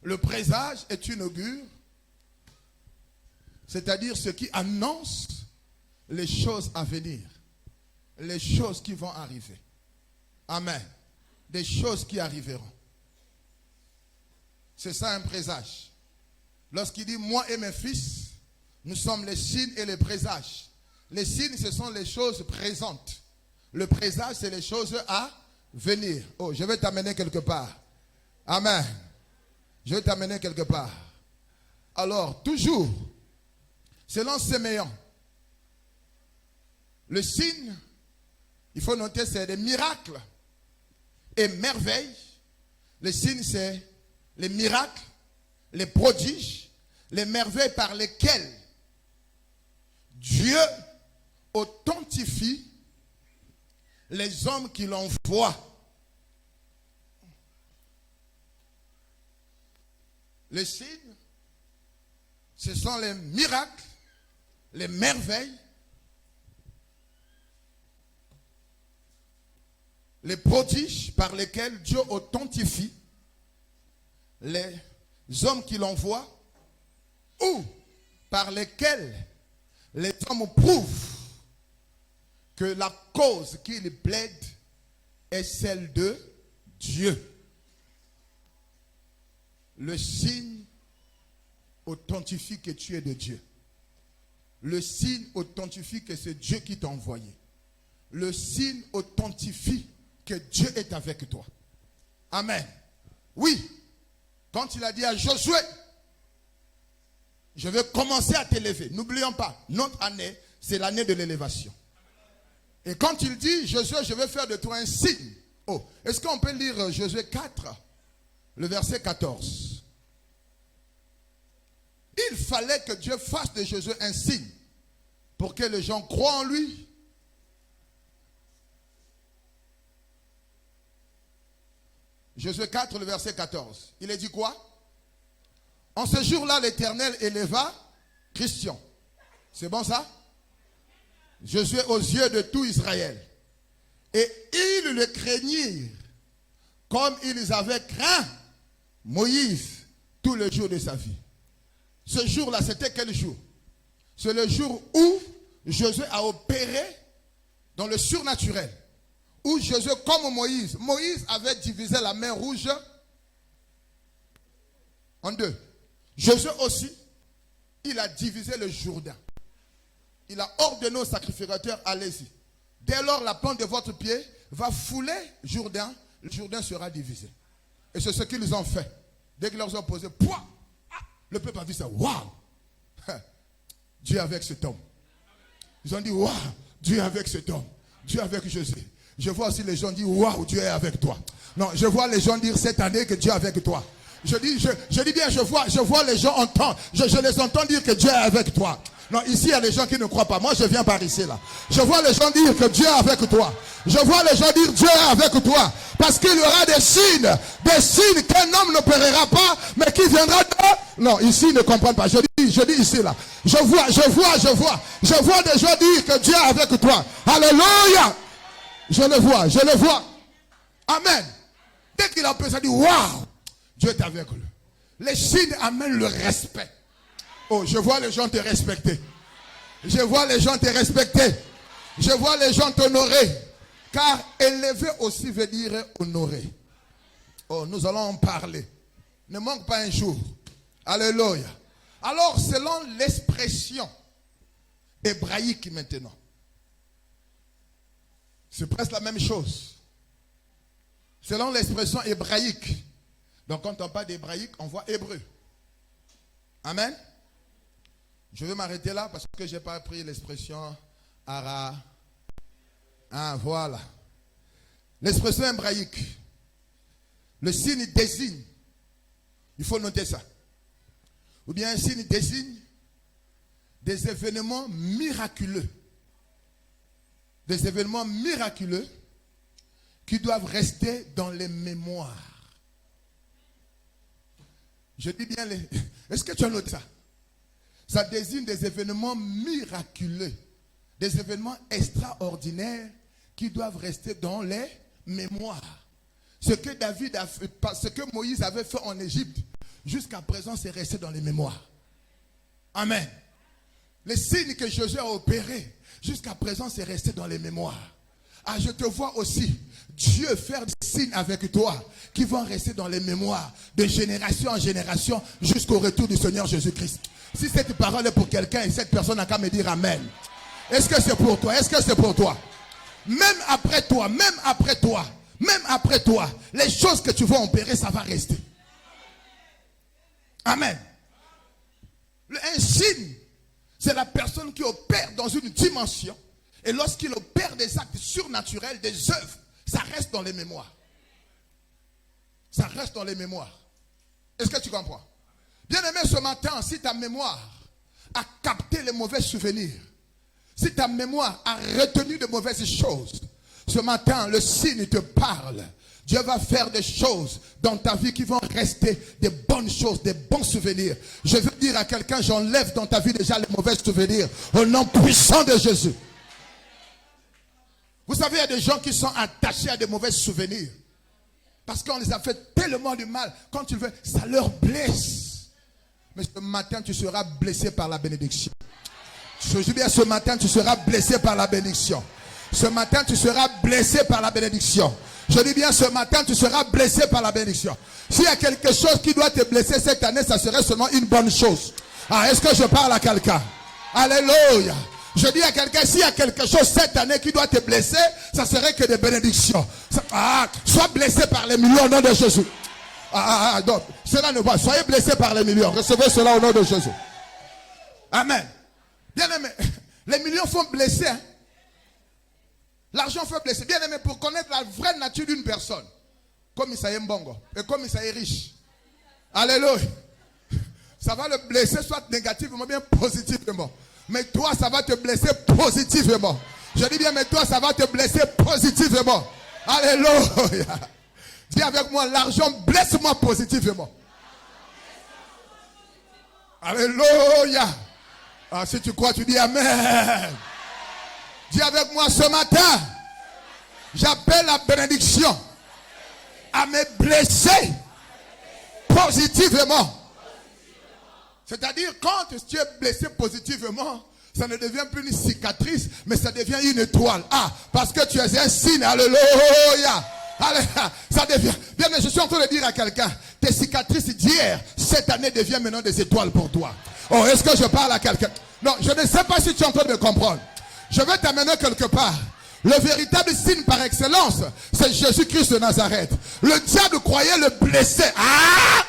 Le présage est une augure, c'est-à-dire ce qui annonce les choses à venir, les choses qui vont arriver. Amen. Des choses qui arriveront. C'est ça un présage. Lorsqu'il dit moi et mes fils, nous sommes les signes et les présages. Les signes, ce sont les choses présentes. Le présage, c'est les choses à venir. Oh, je vais t'amener quelque part. Amen. Je vais t'amener quelque part. Alors, toujours, selon Séméon, le signe, il faut noter, c'est des miracles et merveilles. Le signe, c'est les miracles, les prodiges, les merveilles par lesquelles Dieu authentifie les hommes qui l'envoient. Les signes, ce sont les miracles, les merveilles, les prodiges par lesquels Dieu authentifie les hommes qui l'envoient ou par lesquels les hommes prouvent que la cause qu'ils plaident est celle de Dieu. Le signe authentifie que tu es de Dieu. Le signe authentifie que c'est Dieu qui t'a envoyé. Le signe authentifie que Dieu est avec toi. Amen. Oui, quand il a dit à Josué, je vais commencer à t'élever. N'oublions pas, notre année, c'est l'année de l'élévation. Et quand il dit, Josué, je vais faire de toi un signe. Oh, est-ce qu'on peut lire Josué 4, le verset 14? Il fallait que Dieu fasse de Josué un signe pour que les gens croient en lui. Josué 4, le verset 14. Il est dit quoi? En ce jour-là, l'Éternel éleva Christian. C'est bon ça? Josué aux yeux de tout Israël. Et ils le craignirent comme ils avaient craint Moïse tout le jour de sa vie. Ce jour-là, c'était quel jour? C'est le jour où Josué a opéré dans le surnaturel. Où Josué, comme Moïse avait divisé la mer Rouge en deux. Josué aussi, il a divisé le Jourdain. Il a ordonné aux sacrificateurs, allez-y. Dès lors, la plante de votre pied va fouler Jourdain, le Jourdain sera divisé. Et c'est ce qu'ils ont fait. Dès qu'ils leur ont posé, pouah, le peuple a vu ça, waouh, Dieu est avec cet homme. Ils ont dit, waouh, Dieu est avec cet homme. Dieu est avec Josué. Je vois aussi les gens dire, waouh, Dieu est avec toi. Non, je vois les gens dire cette année que Dieu est avec toi. Je dis bien, je vois les gens entendre, je les entends dire que Dieu est avec toi. Non, ici il y a des gens qui ne croient pas. Moi je viens par ici là. Je vois les gens dire que Dieu est avec toi. Je vois les gens dire Dieu est avec toi. Parce qu'il y aura des signes qu'un homme ne périra pas, mais qui viendra de... Non, ici ils ne comprennent pas. Je dis ici là. Je vois des gens dire que Dieu est avec toi. Alléluia. Je le vois. Amen. Dès qu'il a pu, ça dit, waouh, Dieu est avec lui. Les signes amènent le respect. Oh, je vois les gens te respecter. Je vois les gens t'honorer. Car élever aussi veut dire honorer. Oh, nous allons en parler. Ne manque pas un jour. Alléluia. Alors, selon l'expression hébraïque maintenant, c'est presque la même chose. Selon l'expression hébraïque. Donc, quand on parle d'hébraïque, on voit hébreu. Amen. Je vais m'arrêter là parce que je n'ai pas pris l'expression ara. Ah, voilà. L'expression hébraïque. Le signe désigne. Il faut noter ça. Ou bien un signe désigne des événements miraculeux. Des événements miraculeux qui doivent rester dans les mémoires. Je dis bien les... Est-ce que tu as noté ça? Ça désigne des événements miraculeux, des événements extraordinaires qui doivent rester dans les mémoires. Ce que David a fait, ce que Moïse avait fait en Égypte, jusqu'à présent, c'est resté dans les mémoires. Amen. Les signes que Josué a opérés, jusqu'à présent, c'est resté dans les mémoires. Ah, je te vois aussi Dieu faire des signes avec toi qui vont rester dans les mémoires de génération en génération jusqu'au retour du Seigneur Jésus-Christ. Si cette parole est pour quelqu'un et cette personne n'a qu'à me dire Amen. Est-ce que c'est pour toi? Est-ce que c'est pour toi? Même après toi, les choses que tu vas opérer, ça va rester. Amen. Un signe, c'est la personne qui opère dans une dimension. Et lorsqu'il opère des actes surnaturels, des œuvres, ça reste dans les mémoires. Ça reste dans les mémoires. Est-ce que tu comprends? Bien aimé, ce matin, si ta mémoire a capté les mauvais souvenirs, si ta mémoire a retenu de mauvaises choses, ce matin, le signe te parle. Dieu va faire des choses dans ta vie qui vont rester des bonnes choses, des bons souvenirs. Je veux dire à quelqu'un, j'enlève dans ta vie déjà les mauvais souvenirs au nom puissant de Jésus. Vous savez, il y a des gens qui sont attachés à des mauvais souvenirs. Parce qu'on les a fait tellement de mal. Quand tu le veux, ça leur blesse. Mais ce matin, tu seras blessé par la bénédiction. Je dis bien, ce matin, tu seras blessé par la bénédiction. Ce matin, tu seras blessé par la bénédiction. Je dis bien, ce matin, tu seras blessé par la bénédiction. S'il y a quelque chose qui doit te blesser cette année, ça serait seulement une bonne chose. Ah, est-ce que je parle à quelqu'un? Alléluia. Je dis à quelqu'un, s'il y a quelque chose cette année qui doit te blesser, ça serait que des bénédictions. Sois blessé par les millions au nom de Jésus. Donc, cela ne va. Soyez blessé par les millions. Recevez cela au nom de Jésus. Amen. Bien aimé, les millions font blesser. Hein? L'argent fait blesser. Bien aimé, pour connaître la vraie nature d'une personne, comme il s'est mbongo et comme il s'est riche. Alléluia. Ça va le blesser soit négativement, bien positivement. Mais toi, ça va te blesser positivement. Je dis bien, mais toi, ça va te blesser positivement. Alléluia. Dis avec moi, l'argent blesse-moi positivement. Alléluia. Ah, si tu crois, tu dis Amen. Dis avec moi, ce matin, j'appelle la bénédiction à me blesser positivement. C'est-à-dire, quand tu es blessé positivement, ça ne devient plus une cicatrice, mais ça devient une étoile. Ah, parce que tu es un signe. Alléluia. Alléluia. Ça devient. Bien, mais je suis en train de dire à quelqu'un, tes cicatrices d'hier, cette année devient maintenant des étoiles pour toi. Oh, est-ce que je parle à quelqu'un? Non, je ne sais pas si tu es en train de comprendre. Je vais t'amener quelque part. Le véritable signe par excellence, c'est Jésus-Christ de Nazareth. Le diable croyait le blesser. Ah!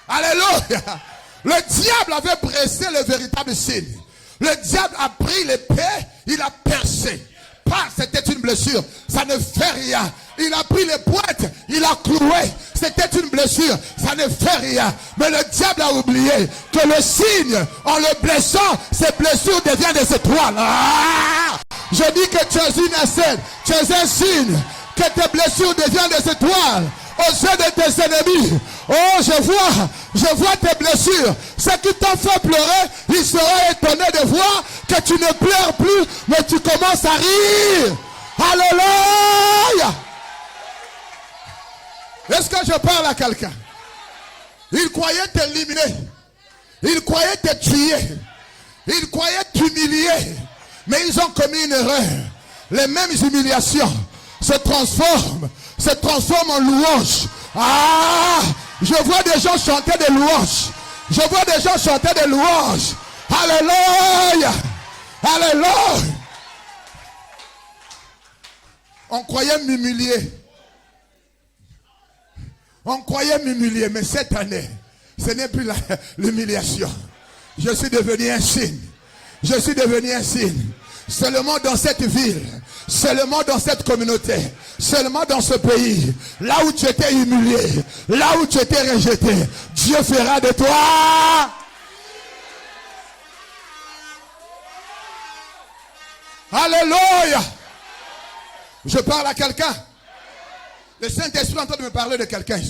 Alléluia. Le diable avait blessé le véritable signe. Le diable a pris l'épée, il a percé. pas, c'était une blessure. Ça ne fait rien. Il a pris les pointes, il a cloué. C'était une blessure, ça ne fait rien. Mais le diable a oublié que le signe, en le blessant, ces blessures deviennent des étoiles. Ah! Je dis que tu es une scène, tu es un signe, que tes blessures deviennent des étoiles aux yeux de tes ennemis. Oh, je vois tes blessures. Ceux qui t'ont fait pleurer, ils seront étonnés de voir que tu ne pleures plus, mais tu commences à rire. Alléluia. Est-ce que je parle à quelqu'un? Ils croyaient t'éliminer. Ils croyaient te tuer. Ils croyaient t'humilier. Mais ils ont commis une erreur. Les mêmes humiliations se transforment en louanges. Ah, je vois des gens chanter des louanges. Je vois des gens chanter des louanges. Alléluia. Alléluia. On croyait m'humilier. On croyait m'humilier, mais cette année, ce n'est plus l'humiliation. Je suis devenu un signe. Je suis devenu un signe. Seulement dans cette ville, seulement dans cette communauté, seulement dans ce pays, là où tu étais humilié, là où tu étais rejeté, Dieu fera de toi. Alléluia. Je parle à quelqu'un. Le Saint-Esprit est en train de me parler de quelqu'un.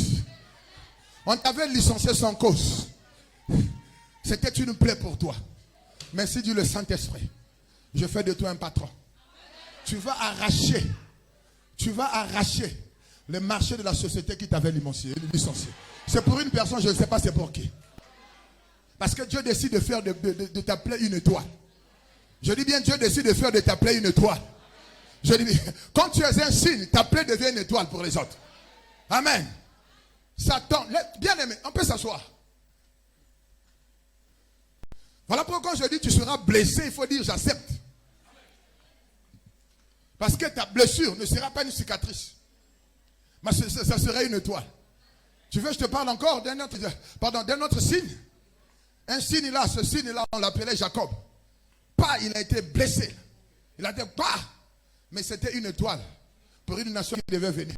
On t'avait licencié sans cause. C'était une plaie pour toi. Merci dit le Saint-Esprit. Je fais de toi un patron. Tu vas arracher le marché de la société qui t'avait licencié. C'est pour une personne, je ne sais pas c'est pour qui. Parce que Dieu décide de faire de t'appeler une étoile. Je dis bien Dieu décide de faire de t'appeler une étoile. Je dis, quand tu es un signe, ta plaie devient une étoile pour les autres. Amen. Satan, bien aimé, on peut s'asseoir. Voilà pourquoi quand je dis tu seras blessé, il faut dire j'accepte. Parce que ta blessure ne sera pas une cicatrice. Mais ça serait une étoile. Tu veux que je te parle encore d'un autre signe? Un signe là, ce signe là, on l'appelait Jacob. Pas, il a été blessé. Il a été pas. Mais c'était une étoile pour une nation qui devait venir.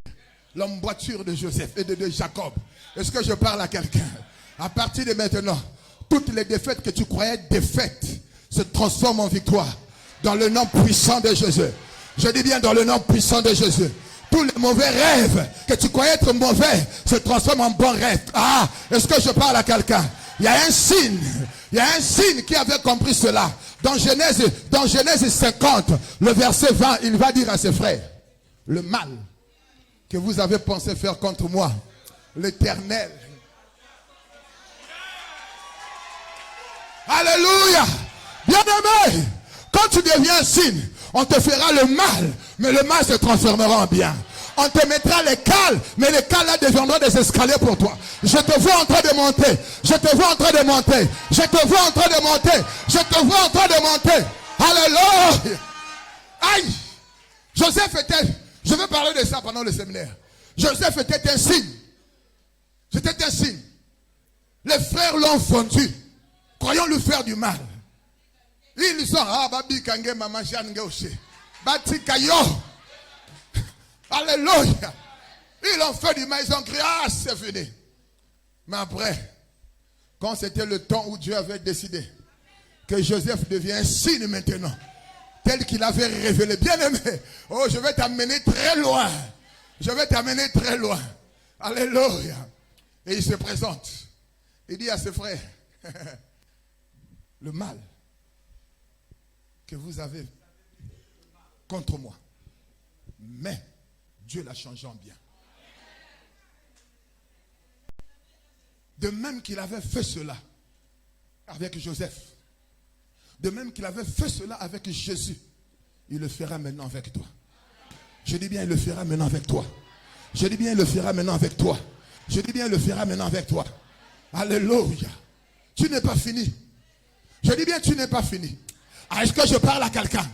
L'emboîture de Joseph et de Jacob. Est-ce que je parle à quelqu'un? À partir de maintenant, toutes les défaites que tu croyais défaites se transforment en victoire. Dans le nom puissant de Jésus. Je dis bien dans le nom puissant de Jésus. Tous les mauvais rêves que tu croyais être mauvais se transforment en bons rêves. Ah, est-ce que je parle à quelqu'un? Il y a un signe. Il y a un signe qui avait compris cela. Dans Genèse 50, le verset 20, il va dire à ses frères, le mal que vous avez pensé faire contre moi, l'Éternel. Alléluia. Bien-aimé, quand tu deviens un signe, on te fera le mal, mais le mal se transformera en bien. On te mettra les cales, mais les cales là deviendront des escaliers pour toi. Je te vois en train de monter. Je te vois en train de monter. Je te vois en train de monter. Je te vois en train de monter. Alléluia. Aïe. Joseph était, je vais parler de ça pendant le séminaire. Joseph était un signe. C'était un signe. Les frères l'ont fondu, croyant lui faire du mal. Ils sont, babi kange mama jange aussi. Bati kayo. Alléluia. Ils ont fait du mal, ils ont crié, ah c'est fini. Mais après, quand c'était le temps où Dieu avait décidé que Joseph devient un signe maintenant, tel qu'il avait révélé, bien aimé, oh je vais t'amener très loin. Je vais t'amener très loin. Alléluia. Et il se présente. Il dit à ses frères, le mal que vous avez contre moi, mais Dieu l'a changé en bien. De même qu'il avait fait cela avec Joseph, de même qu'il avait fait cela avec Jésus, il le fera maintenant avec toi. Je dis bien, il le fera maintenant avec toi. Je dis bien, il le fera maintenant avec toi. Je dis bien, il le fera maintenant avec toi. Alléluia. Tu n'es pas fini. Je dis bien, tu n'es pas fini. Ah, est-ce que je parle à quelqu'un?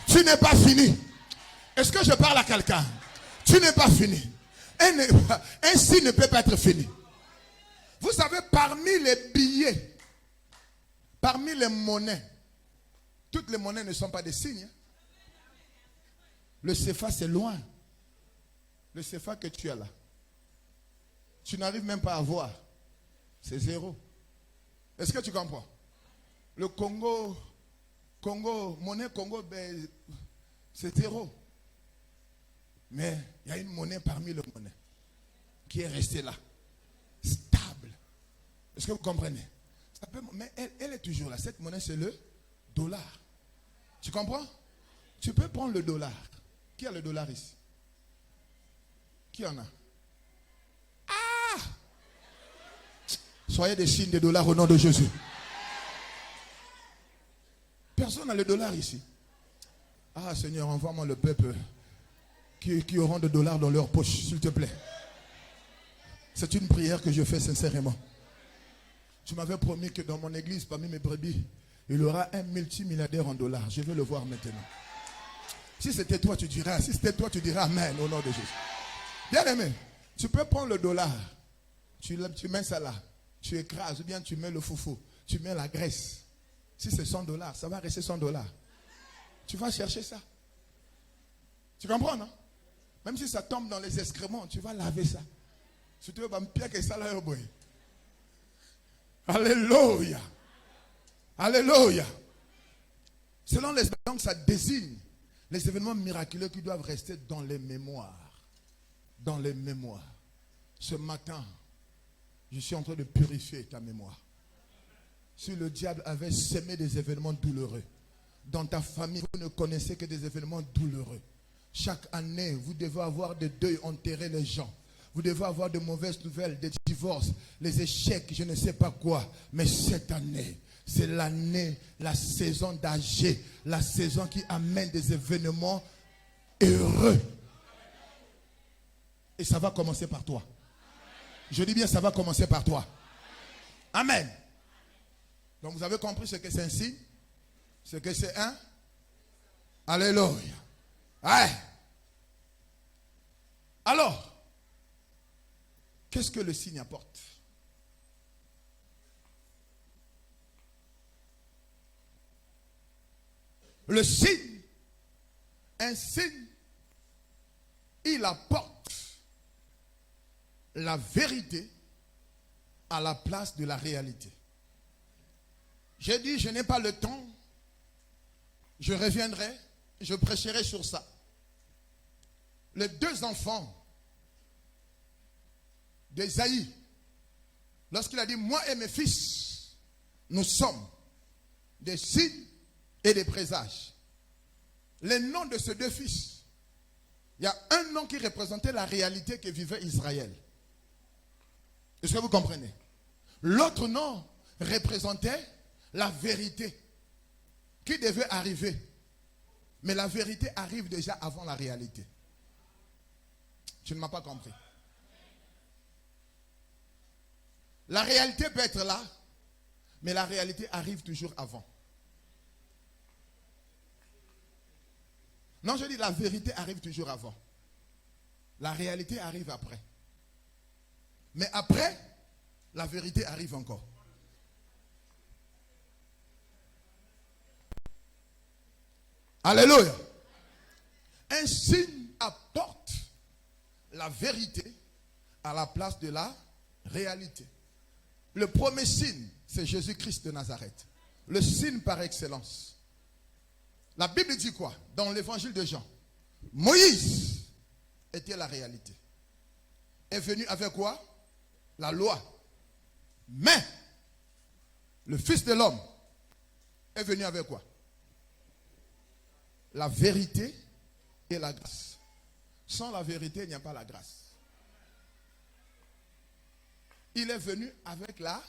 Tu n'es pas fini. Est-ce que je parle à quelqu'un? Tu n'es pas fini. Un signe ne peut pas être fini. Vous savez, parmi les billets, parmi les monnaies, toutes les monnaies ne sont pas des signes. Le CFA, c'est loin. Le CFA que tu as là. Tu n'arrives même pas à voir. C'est zéro. Est-ce que tu comprends? Le Congo, monnaie Congo, ben, c'est zéro. Mais il y a une monnaie parmi les monnaies qui est restée là. Stable. Est-ce que vous comprenez? Mais elle est toujours là. Cette monnaie, c'est le dollar. Tu comprends? Tu peux prendre le dollar. Qui a le dollar ici? Qui en a? Ah! Soyez des signes de dollars au nom de Jésus. Personne n'a le dollar ici. Ah Seigneur, envoie-moi le peuple qui auront des dollars dans leur poche, s'il te plaît. C'est une prière que je fais sincèrement. Tu m'avais promis que dans mon église, parmi mes brebis, il y aura un multimilliardaire en dollars. Je veux le voir maintenant. Si c'était toi, tu diras. Si c'était toi, tu diras Amen au nom de Jésus. Bien aimé, tu peux prendre le dollar. Tu mets ça là. Tu écrases ou bien tu mets le foufou. Tu mets la graisse. Si c'est 100 $, ça va rester 100 $. Tu vas chercher ça. Tu comprends, non? Même si ça tombe dans les excréments, tu vas laver ça. Si tu veux, pire que ça là, alléluia. Alléluia. Selon les langues, ça désigne les événements miraculeux qui doivent rester dans les mémoires. Dans les mémoires. Ce matin, je suis en train de purifier ta mémoire. Si le diable avait sémé des événements douloureux, dans ta famille, vous ne connaissez que des événements douloureux. Chaque année, vous devez avoir des deuils, enterrer les gens. Vous devez avoir de mauvaises nouvelles, des divorces, les échecs, je ne sais pas quoi. Mais cette année, c'est l'année, la saison d'âger, la saison qui amène des événements heureux. Et ça va commencer par toi. Je dis bien, ça va commencer par toi. Amen. Donc vous avez compris ce que c'est un signe, ce que c'est un. Alléluia. Ouais. Alors, qu'est-ce que le signe apporte? Le signe, un signe, il apporte la vérité à la place de la réalité. J'ai dit, je n'ai pas le temps, je reviendrai, je prêcherai sur ça. Les deux enfants d'Ésaïe, lorsqu'il a dit, moi et mes fils, nous sommes des signes et des présages. Les noms de ces deux fils, il y a un nom qui représentait la réalité que vivait Israël. Est-ce que vous comprenez? L'autre nom représentait la vérité qui devait arriver. Mais la vérité arrive déjà avant la réalité. Tu ne m'as pas compris. La réalité peut être là, mais la réalité arrive toujours avant. Non, je dis la vérité arrive toujours avant. La réalité arrive après. Mais après, la vérité arrive encore. Alléluia. Un signe apporte la vérité à la place de la réalité. Le premier signe, c'est Jésus-Christ de Nazareth. Le signe par excellence. La Bible dit quoi? Dans l'évangile de Jean, Moïse était la réalité. Est venu avec quoi? La loi. Mais le Fils de l'homme est venu avec quoi? La vérité et la grâce. Sans la vérité, il n'y a pas la grâce. Il est venu avec la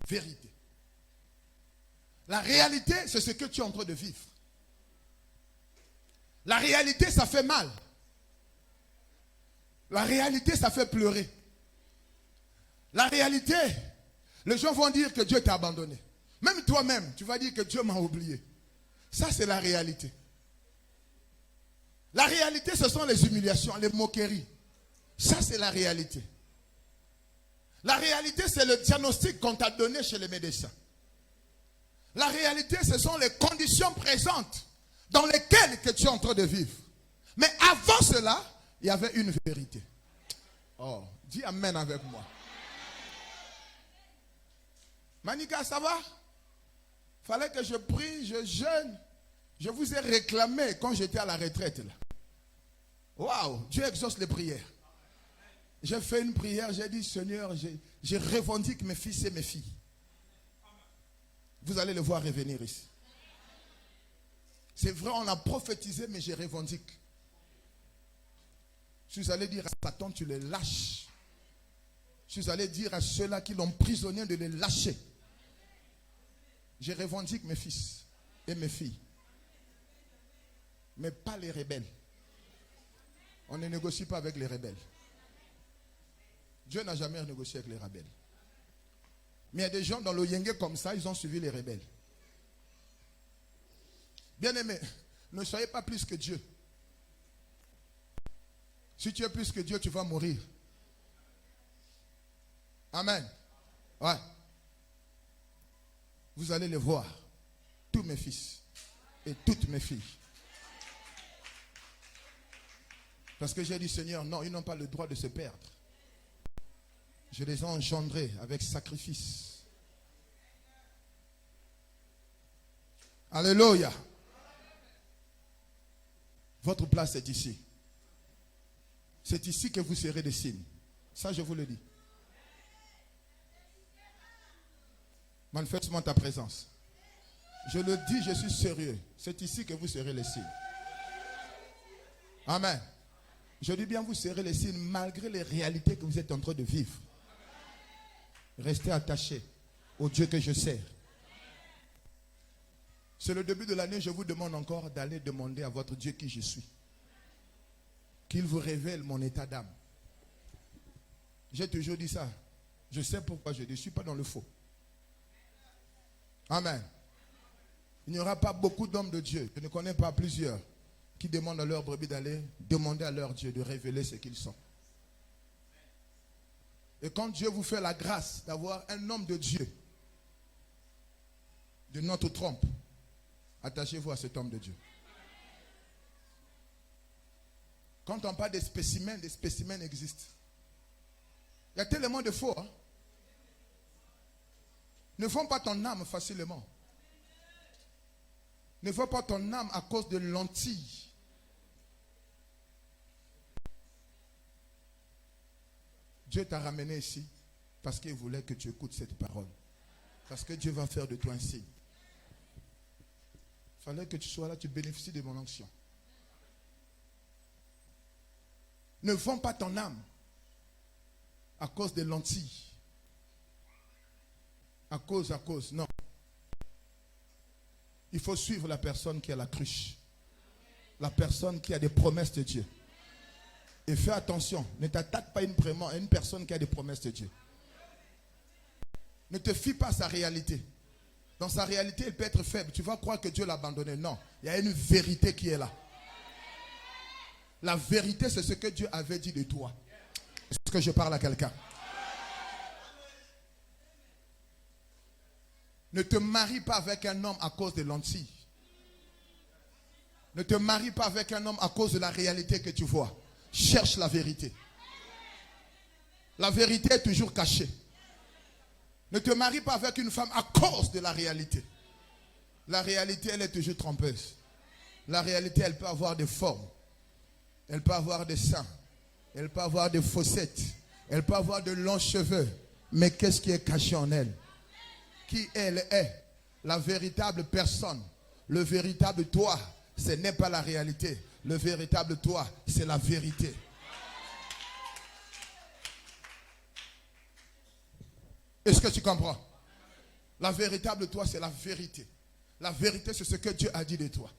vérité. La réalité, c'est ce que tu es en train de vivre. La réalité, ça fait mal. La réalité, ça fait pleurer. La réalité, les gens vont dire que Dieu t'a abandonné. Même toi-même, tu vas dire que Dieu m'a oublié. Ça, c'est la réalité. La réalité, ce sont les humiliations, les moqueries. Ça, c'est la réalité. La réalité, c'est le diagnostic qu'on t'a donné chez les médecins. La réalité, ce sont les conditions présentes dans lesquelles que tu es en train de vivre. Mais avant cela, il y avait une vérité. Oh, dis amen avec moi. Manika, ça va? Fallait que je prie, je jeûne. Je vous ai réclamé quand j'étais à la retraite là. Waouh, Dieu exauce les prières. J'ai fait une prière, j'ai dit Seigneur, je revendique mes fils et mes filles. Vous allez le voir revenir ici. C'est vrai, on a prophétisé, mais je revendique. Je suis allé dire à Satan, tu les lâches. Je suis allé dire à ceux-là qui l'ont prisonnier de les lâcher. Je revendique mes fils et mes filles. Mais pas les rebelles. On ne négocie pas avec les rebelles. Dieu n'a jamais négocié avec les rebelles. Mais il y a des gens dans le Yenge comme ça, ils ont suivi les rebelles. Bien-aimés, ne soyez pas plus que Dieu. Si tu es plus que Dieu, tu vas mourir. Amen. Ouais. Vous allez les voir. Tous mes fils et toutes mes filles. Parce que j'ai dit, Seigneur, non, ils n'ont pas le droit de se perdre. Je les ai engendrés avec sacrifice. Alléluia. Votre place est ici. C'est ici que vous serez des signes. Ça, je vous le dis. Manifeste-moi ta présence. Je le dis, je suis sérieux. C'est ici que vous serez les signes. Amen. Je dis bien, vous serez les signes malgré les réalités que vous êtes en train de vivre. Restez attachés au Dieu que je sers. C'est le début de l'année, je vous demande encore d'aller demander à votre Dieu qui je suis. Qu'il vous révèle mon état d'âme. J'ai toujours dit ça. Je sais pourquoi je ne suis pas dans le faux. Amen. Il n'y aura pas beaucoup d'hommes de Dieu. Je ne connais pas plusieurs qui demandent à leur brebis d'aller demander à leur Dieu de révéler ce qu'ils sont. Et quand Dieu vous fait la grâce d'avoir un homme de Dieu de notre trompe, attachez-vous à cet homme de Dieu. Quand on parle des spécimens existent. Il y a tellement de faux. Ne vends pas ton âme facilement. Ne vends pas ton âme à cause de lentilles. Dieu t'a ramené ici parce qu'il voulait que tu écoutes cette parole. Parce que Dieu va faire de toi un signe. Il fallait que tu sois là, tu bénéficies de mon onction. Ne vends pas ton âme à cause des lentilles. À cause, non. Il faut suivre la personne qui a la cruche. La personne qui a des promesses de Dieu. Et fais attention, ne t'attaque pas à une personne qui a des promesses de Dieu. Ne te fie pas à sa réalité. Dans sa réalité, elle peut être faible. Tu vas croire que Dieu l'a abandonné. Non, il y a une vérité qui est là. La vérité, c'est ce que Dieu avait dit de toi. Est-ce que je parle à quelqu'un? Ne te marie pas avec un homme à cause des lentilles. Ne te marie pas avec un homme à cause de la réalité que tu vois. Cherche la vérité. La vérité est toujours cachée. Ne te marie pas avec une femme à cause de la réalité. La réalité, elle est toujours trompeuse. La réalité, elle peut avoir des formes. Elle peut avoir des seins. Elle peut avoir des fossettes. Elle peut avoir de longs cheveux. Mais qu'est-ce qui est caché en elle? Qui elle est? La véritable personne. Le véritable toi. Ce n'est pas la réalité. Le véritable toi, c'est la vérité. Est-ce que tu comprends? La véritable toi, c'est la vérité. La vérité, c'est ce que Dieu a dit de toi.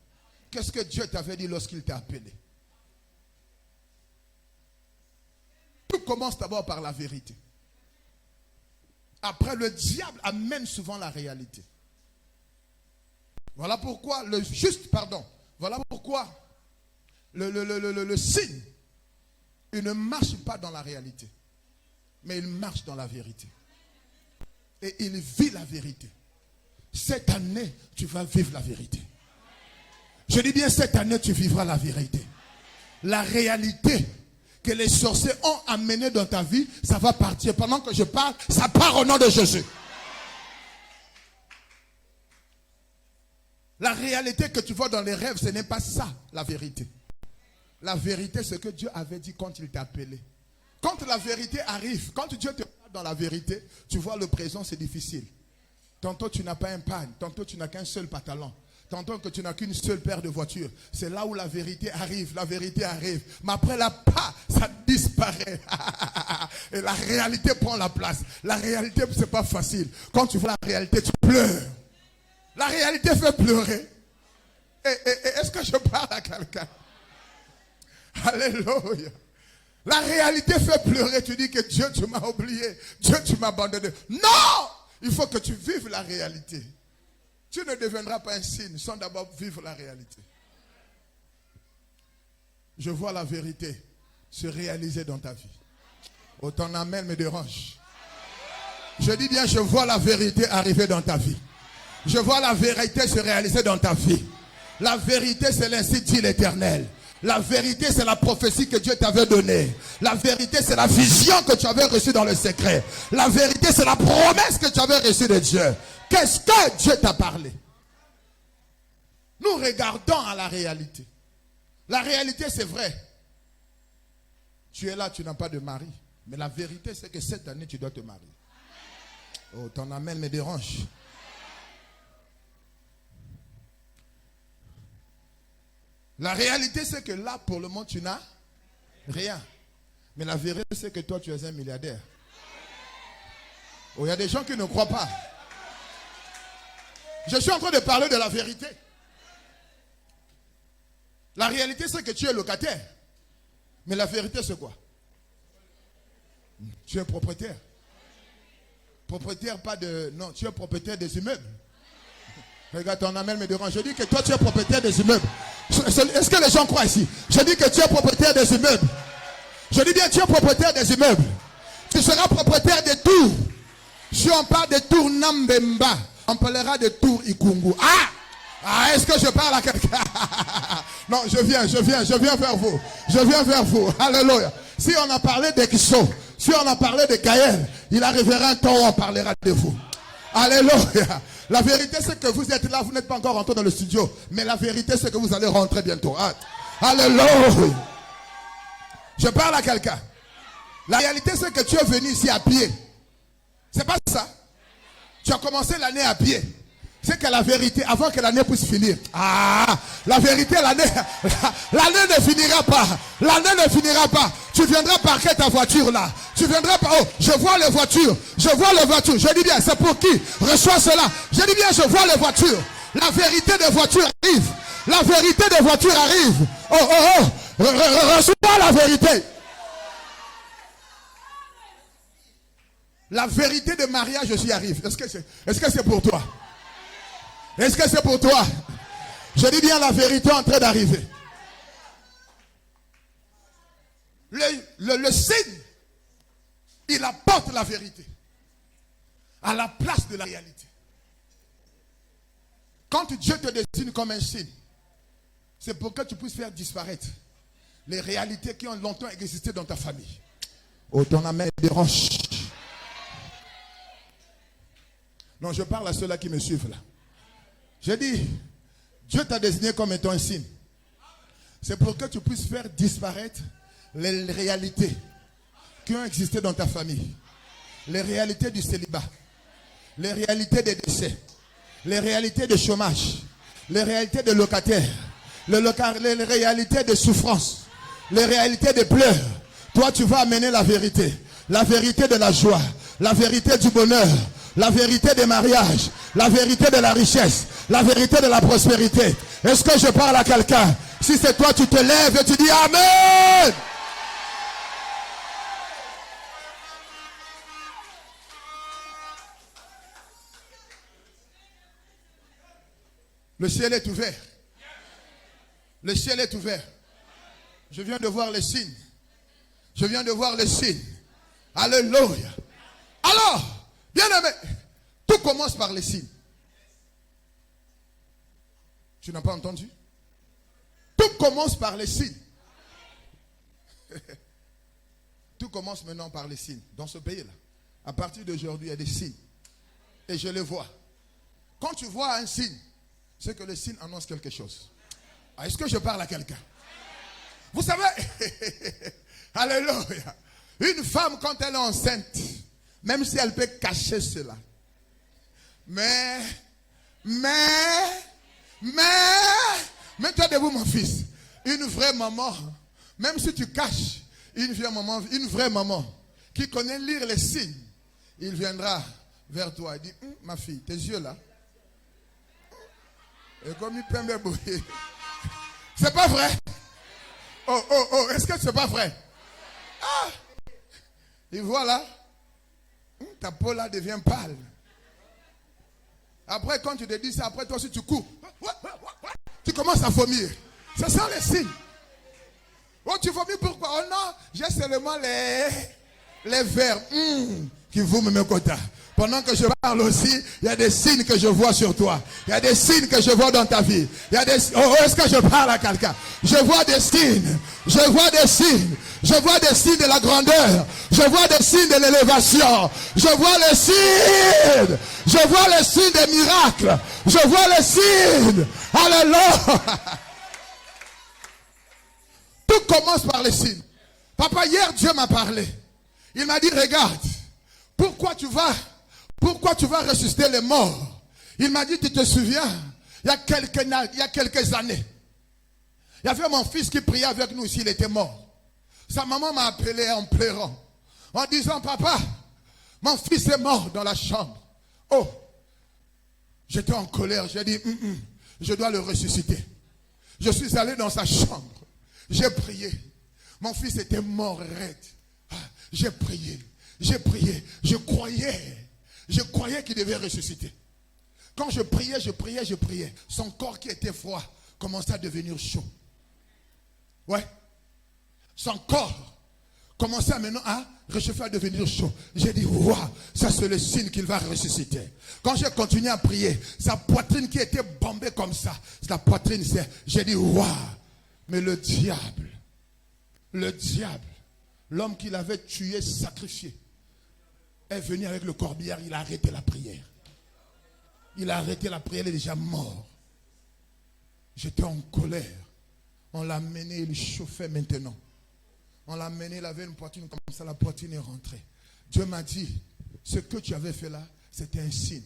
Qu'est-ce que Dieu t'avait dit lorsqu'il t'a appelé? Tout commence d'abord par la vérité. Après, le diable amène souvent la réalité. Voilà pourquoi voilà pourquoi le signe, il ne marche pas dans la réalité, mais il marche dans la vérité. Et il vit la vérité. Cette année, tu vas vivre la vérité. Je dis bien, cette année, tu vivras la vérité. la réalité que les sorciers ont amené dans ta vie, ça va partir. Pendant que je parle, ça part au nom de Jésus. La réalité que tu vois dans les rêves, ce n'est pas ça, la vérité. La vérité, c'est que Dieu avait dit quand il t'a appelé. Quand la vérité arrive, quand Dieu te parle dans la vérité, tu vois le présent, c'est difficile. Tantôt tu n'as pas un panne, tantôt tu n'as qu'un seul pantalon. Tantôt que tu n'as qu'une seule paire de voitures. C'est là où la vérité arrive, la vérité arrive. Mais après là, ça disparaît. Et la réalité prend la place. La réalité, c'est pas facile. Quand tu vois la réalité, tu pleures. La réalité fait pleurer. Et est-ce que je parle à quelqu'un? Alléluia. La réalité fait pleurer. Tu dis que Dieu, tu m'as oublié. Dieu, tu m'as abandonné. Non! Il faut que tu vives la réalité. Tu ne deviendras pas un signe sans d'abord vivre la réalité. Je vois la vérité se réaliser dans ta vie. Oh, ton amen me dérange. Je dis bien, je vois la vérité arriver dans ta vie. Je vois la vérité se réaliser dans ta vie. La vérité, c'est l'ainsi dit l'Éternel. La vérité, c'est la prophétie que Dieu t'avait donnée. La vérité, c'est la vision que tu avais reçue dans le secret. La vérité, c'est la promesse que tu avais reçue de Dieu. Qu'est-ce que Dieu t'a parlé? Nous regardons à la réalité. La réalité, c'est vrai. Tu es là, tu n'as pas de mari. Mais la vérité, c'est que cette année, tu dois te marier. Oh, ton amen me dérange. La réalité, c'est que là, pour le moment, tu n'as rien. Mais la vérité, c'est que toi, tu es un milliardaire. Oh, il y a des gens qui ne croient pas. Je suis en train de parler de la vérité. La réalité, c'est que tu es locataire. Mais la vérité, c'est quoi? Tu es propriétaire. Propriétaire, pas de... Non, tu es propriétaire des immeubles. Regarde, ton amen me dérange. Je dis que toi, tu es propriétaire des immeubles. Est-ce que les gens croient ici? Je dis que tu es propriétaire des immeubles. Je dis bien, tu es propriétaire des immeubles. Tu seras propriétaire des tours. Si on parle de tours Nambemba, on parlera de tours Ikungu. Est-ce que je parle à quelqu'un? Non, je viens vers vous. Je viens vers vous. Alléluia. Si on a parlé d'Ekiso, si on a parlé de Kaël, il arrivera un temps où on parlera de vous. Alléluia. La vérité, c'est que vous êtes là, vous n'êtes pas encore rentré dans le studio. Mais la vérité, c'est que vous allez rentrer bientôt. Alléluia. Je parle à quelqu'un. La réalité, c'est que tu es venu ici à pied. C'est pas ça. Tu as commencé l'année à pied. C'est que la vérité, avant que l'année puisse finir. La vérité, l'année ne finira pas. L'année ne finira pas. Tu viendras parquer ta voiture là. Tu viendras pas. Oh, je vois les voitures. Je vois les voitures. Je dis bien, c'est pour qui? Reçois cela. Je dis bien, je vois les voitures. La vérité des voitures arrive. La vérité des voitures arrive. Reçois la vérité. La vérité de mariage aussi arrive. Est-ce que c'est pour toi? Est-ce que c'est pour toi? Je dis bien, la vérité est en train d'arriver. Le signe, il apporte la vérité à la place de la réalité. Quand Dieu te désigne comme un signe, c'est pour que tu puisses faire disparaître les réalités qui ont longtemps existé dans ta famille. Oh, ton amen dérange. Non, je parle à ceux-là qui me suivent là. J'ai dit, Dieu t'a désigné comme étant un signe. C'est pour que tu puisses faire disparaître les réalités qui ont existé dans ta famille. Les réalités du célibat. Les réalités des décès. Les réalités de chômage. Les réalités de locataires. Les réalités de souffrance. Les réalités de pleurs. Toi, tu vas amener la vérité. La vérité de la joie. La vérité du bonheur. La vérité des mariages, la vérité de la richesse, la vérité de la prospérité. Est-ce que je parle à quelqu'un? Si c'est toi, tu te lèves et tu dis Amen. Le ciel est ouvert. Le ciel est ouvert. Je viens de voir les signes. Je viens de voir les signes. Alléluia. Alors, bien-aimé, tout commence par les signes. Tu n'as pas entendu? Tout commence par les signes. Tout commence maintenant par les signes. Dans ce pays-là, à partir d'aujourd'hui, il y a des signes. Et je les vois. Quand tu vois un signe, c'est que le signe annonce quelque chose. Ah, est-ce que je parle à quelqu'un? Vous savez, alléluia, une femme quand elle est enceinte, même si elle peut cacher cela, mais, mets-toi debout mon fils, une vraie maman, même si tu caches, une vraie maman, qui connaît lire les signes, il viendra vers toi et dit, ma fille, tes yeux là, et comme il peut me bouiller. C'est pas vrai? Oh, est-ce que c'est pas vrai? Ah! Et voilà, ta peau là devient pâle. Après, quand tu te dis ça, après toi aussi tu cours. Tu commences à vomir. Ce sont les signes. Oh, tu vomis pourquoi? Oh non, j'ai seulement les vers qui vous me quota. Pendant que je parle aussi, il y a des signes que je vois sur toi. Il y a des signes que je vois dans ta vie. Il y a des... Oh, est-ce que je parle à quelqu'un? Je vois des signes. Je vois des signes. Je vois des signes de la grandeur. Je vois des signes de l'élévation. Je vois les signes. Je vois les signes des miracles. Je vois les signes. Alléluia. Tout commence par les signes. Papa, hier, Dieu m'a parlé. Il m'a dit, regarde, pourquoi tu vas ressusciter les morts? Il m'a dit, tu te souviens, il y a quelques années, il y avait mon fils qui priait avec nous ici, il était mort. Sa maman m'a appelé en pleurant, en disant, papa, mon fils est mort dans la chambre. Oh, j'étais en colère, j'ai dit, je dois le ressusciter. Je suis allé dans sa chambre, j'ai prié. Mon fils était mort raide. J'ai prié, je croyais qu'il devait ressusciter. Quand je priais, son corps qui était froid commençait à devenir chaud. Ouais. Son corps commençait maintenant à réchauffer, à devenir chaud. J'ai dit, waouh, ça c'est le signe qu'il va ressusciter. Quand j'ai continué à prier, sa poitrine qui était bombée comme ça, sa poitrine, j'ai dit, waouh, mais le diable, l'homme qu'il avait tué, sacrifié, est venu avec le corbillard, il a arrêté la prière. Il a arrêté la prière, il est déjà mort. J'étais en colère. On l'a mené, il chauffait maintenant. On l'a mené, il avait une poitrine comme ça, la poitrine est rentrée. Dieu m'a dit, ce que tu avais fait là, c'était un signe.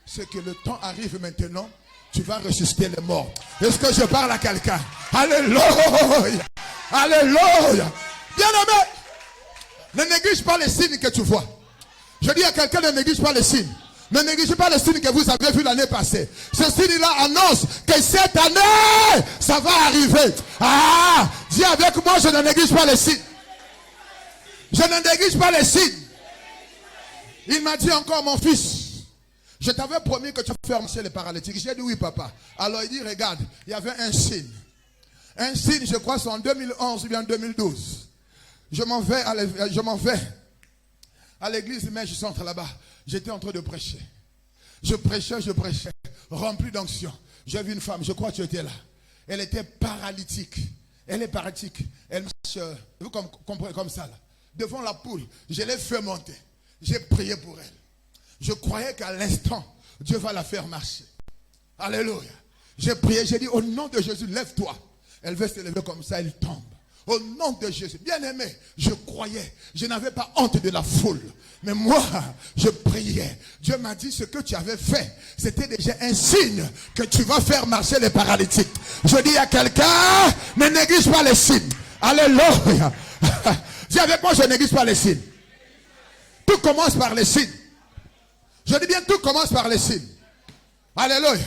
C'est que le temps arrive maintenant, tu vas ressusciter les morts. Est-ce que je parle à quelqu'un? Alléluia! Alléluia! Bien-aimé, ne néglige pas les signes que tu vois. Je dis à quelqu'un, ne néglige pas les signes. Ne négligez pas les signes que vous avez vus l'année passée. Ce signe-là annonce que cette année, ça va arriver. Ah, dis avec moi, je ne néglige pas les signes. Je ne néglige pas les signes. Il m'a dit encore, mon fils, je t'avais promis que tu vas faire marcher les paralytiques. J'ai dit oui, papa. Alors il dit, regarde, il y avait un signe. Un signe, je crois, c'est en 2011 ou bien 2012. Je m'en vais à l'église, mais je centre là-bas. J'étais en train de prêcher. Je prêchais, rempli d'onction. J'ai vu une femme, je crois que tu étais là. Elle était paralytique. Elle est paralytique. Elle marche, vous comprenez, comme ça là. Devant la poule, je l'ai fait monter. J'ai prié pour elle. Je croyais qu'à l'instant, Dieu va la faire marcher. Alléluia. J'ai prié, j'ai dit, au nom de Jésus, lève-toi. Elle veut se lever comme ça, elle tombe. Au nom de Jésus, bien aimé, je croyais, je n'avais pas honte de la foule. Mais moi, je priais. Dieu m'a dit, ce que tu avais fait, c'était déjà un signe que tu vas faire marcher les paralytiques. Je dis à quelqu'un, ne néglige pas les signes. Alléluia. Dis avec moi, je ne néglige pas les signes. Tout commence par les signes. Je dis bien, tout commence par les signes. Alléluia.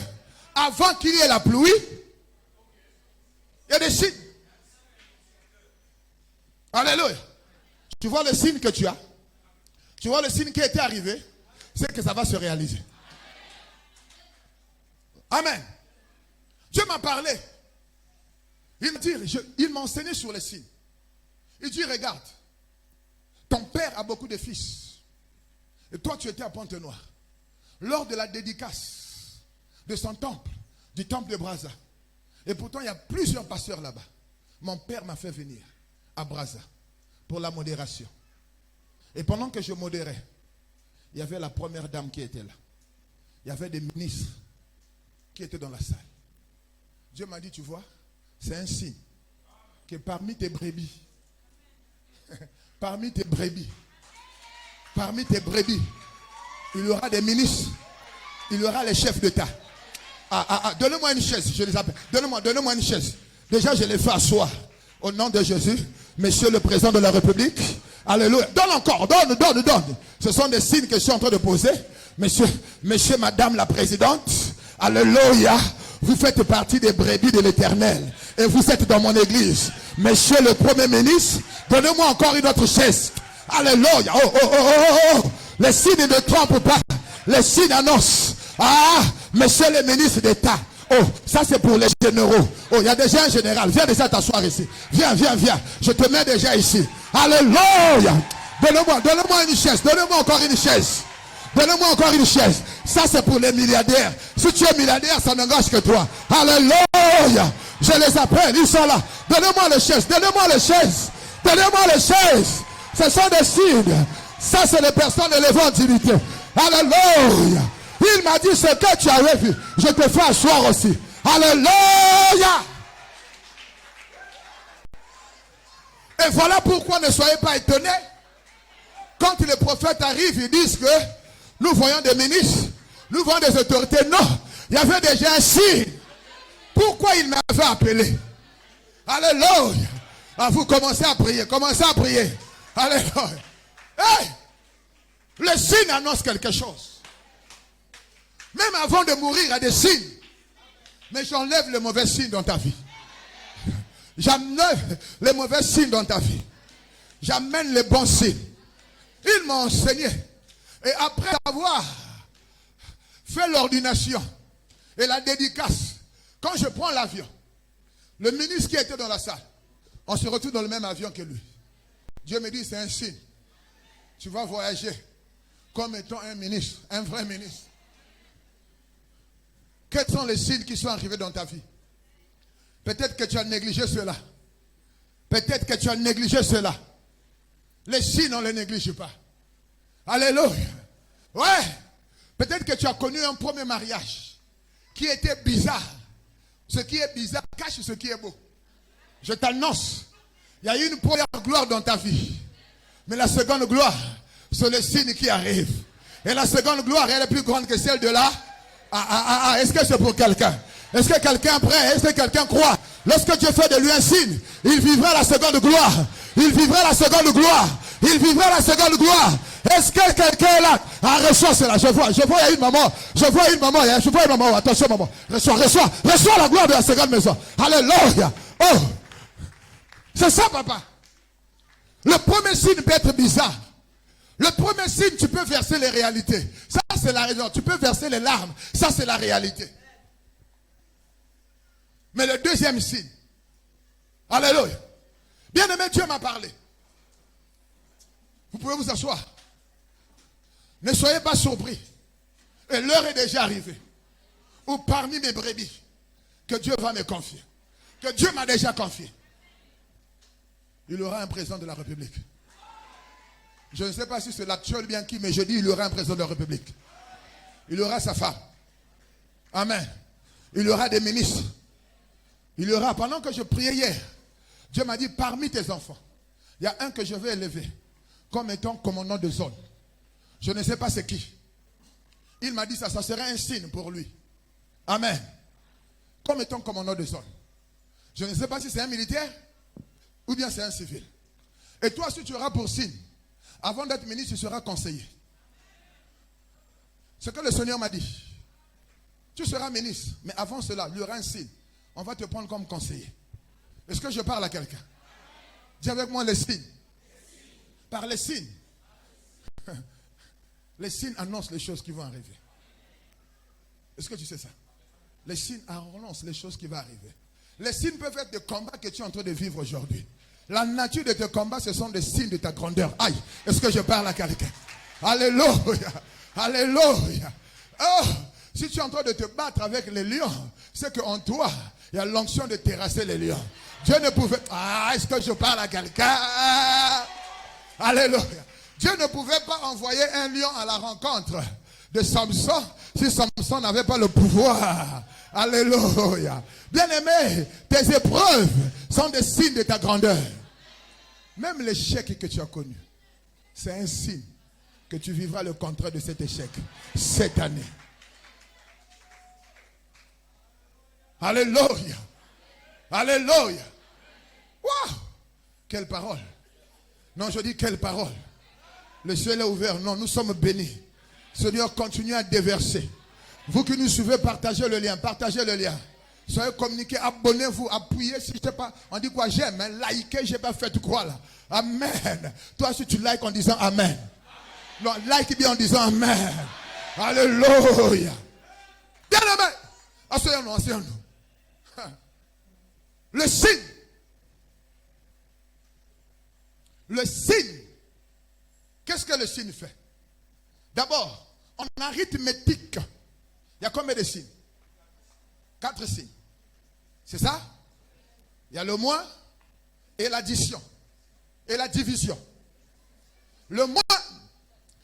Avant qu'il y ait la pluie, il y a des signes. Alléluia. Tu vois le signe que tu as? Tu vois le signe qui était arrivé? C'est que ça va se réaliser. Amen. Dieu m'a parlé. Il m'a enseigné sur les signes. Il dit, regarde, ton père a beaucoup de fils. Et toi, tu étais à Pointe-Noire. Lors de la dédicace de son temple, du temple de Brazza. Et pourtant, il y a plusieurs pasteurs là-bas. Mon père m'a fait venir. à Brazza pour la modération. Et pendant que je modérais, il y avait la première dame qui était là. Il y avait des ministres qui étaient dans la salle. Dieu m'a dit, tu vois, c'est un signe que parmi tes brebis, parmi tes brebis, il y aura des ministres, il y aura les chefs d'État. Donnez-moi une chaise, je les appelle. Donnez-moi une chaise. Déjà, je les fais asseoir. Au nom de Jésus, Monsieur le Président de la République. Alléluia. Donne encore, donne. Ce sont des signes que je suis en train de poser. Monsieur, Madame la Présidente. Alléluia. Vous faites partie des brebis de l'Éternel. Et vous êtes dans mon église. Monsieur le Premier ministre, donnez-moi encore une autre chaise. Alléluia. Oh. Les signes ne trompent pas. Les signes annoncent. Monsieur le ministre d'État. Oh, ça c'est pour les généraux. Oh, il y a déjà un général. Viens déjà t'asseoir ici. Viens. Je te mets déjà ici. Alléluia. Donnez-moi une chaise. Donnez-moi encore une chaise. Ça c'est pour les milliardaires. Si tu es milliardaire, ça n'engage que toi. Alléluia. Je les appelle. Ils sont là. Donnez-moi les chaises. Ce sont des signes. Ça c'est les personnes élevées en dignité. Alléluia. Il m'a dit ce que tu avais vu. Je te fais asseoir aussi. Alléluia. Et voilà pourquoi ne soyez pas étonnés. Quand les prophètes arrivent, ils disent que nous voyons des ministres, nous voyons des autorités. Non, il y avait déjà un signe. Pourquoi il m'avait appelé? Alléluia. Vous commencez à prier. Alléluia. Hey! Le signe annonce quelque chose. Même avant de mourir, il y a des signes. Mais j'enlève le mauvais signe dans ta vie. J'enlève les mauvais signes dans ta vie. J'amène les bons signes. Il m'a enseigné. Et après avoir fait l'ordination et la dédicace, quand je prends l'avion, le ministre qui était dans la salle, on se retrouve dans le même avion que lui. Dieu me dit, c'est un signe. Tu vas voyager comme étant un ministre, un vrai ministre. Quels sont les signes qui sont arrivés dans ta vie? Peut-être que tu as négligé cela. Les signes, on ne les néglige pas. Alléluia. Ouais. Peut-être que tu as connu un premier mariage qui était bizarre. Ce qui est bizarre cache ce qui est beau. Je t'annonce, il y a eu une première gloire dans ta vie. Mais la seconde gloire, c'est le signe qui arrive. Et la seconde gloire, elle est plus grande que celle de là. Est-ce que c'est pour quelqu'un? Est-ce que quelqu'un est prêt? Est-ce que quelqu'un croit? Lorsque Dieu fait de lui un signe, il vivra la seconde gloire. Est-ce que quelqu'un est là? Reçois cela. Je vois, il y a une maman. Attention, maman. Reçois la gloire de la seconde maison. Alléluia. Oh. C'est ça, papa. Le premier signe peut être bizarre. Le premier signe, tu peux verser les réalités. Ça, c'est la raison. Tu peux verser les larmes. Ça, c'est la réalité. Mais le deuxième signe. Alléluia. Bien-aimé, Dieu m'a parlé. Vous pouvez vous asseoir. Ne soyez pas surpris. Et l'heure est déjà arrivée. Ou parmi mes brebis, que Dieu va me confier. Que Dieu m'a déjà confié. Il y aura un président de la République. Je ne sais pas si c'est l'actuel bien qui, mais je dis il y aura un président de la République. Il y aura sa femme. Amen. Il y aura des ministres. Il y aura, pendant que je priais hier, Dieu m'a dit, parmi tes enfants, il y a un que je vais élever comme étant commandant de zone. Je ne sais pas c'est qui. Il m'a dit ça serait un signe pour lui. Amen. Comme étant commandant de zone. Je ne sais pas si c'est un militaire ou bien c'est un civil. Et toi, si tu auras pour signe, avant d'être ministre, tu seras conseiller. Ce que le Seigneur m'a dit. Tu seras ministre, mais avant cela, il y aura un signe. On va te prendre comme conseiller. Est-ce que je parle à quelqu'un? Dis avec moi les signes. Par les signes. Les signes annoncent les choses qui vont arriver. Est-ce que tu sais ça? Les signes annoncent les choses qui vont arriver. Les signes peuvent être des combats que tu es en train de vivre aujourd'hui. La nature de tes combats, ce sont des signes de ta grandeur. Aïe, est-ce que je parle à quelqu'un? Alléluia. Alléluia. Oh, si tu es en train de te battre avec les lions, c'est qu'en toi, Il y a l'onction de terrasser les lions. Dieu ne pouvait... Ah, est-ce que je parle à quelqu'un? Alléluia. Dieu ne pouvait pas envoyer un lion à la rencontre de Samson si Samson n'avait pas le pouvoir. Alléluia. Bien-aimé, tes épreuves sont des signes de ta grandeur. Même l'échec que tu as connu, c'est un signe que tu vivras le contraire de cet échec cette année. Alléluia. Alléluia. Waouh. Quelle parole. Non, je dis quelle parole. Le ciel est ouvert. Non, nous sommes bénis. Seigneur, continue à déverser. Vous qui nous suivez, partagez le lien. Partagez le lien. Soyez communiqués, abonnez-vous, appuyez. Si je sais pas, on dit quoi? J'aime, hein? Likez, je n'ai pas fait quoi là. Amen. Toi, si tu likes en disant Amen. Non, like bien en disant Amen. Alléluia. Bien-aimé. Asseyons-nous, asseyons-nous. Le signe. Le signe. Qu'est-ce que le signe fait? D'abord, en arithmétique, il y a combien de signes? 4 signes. C'est ça? Il y a le moins et l'addition et la division. Le moins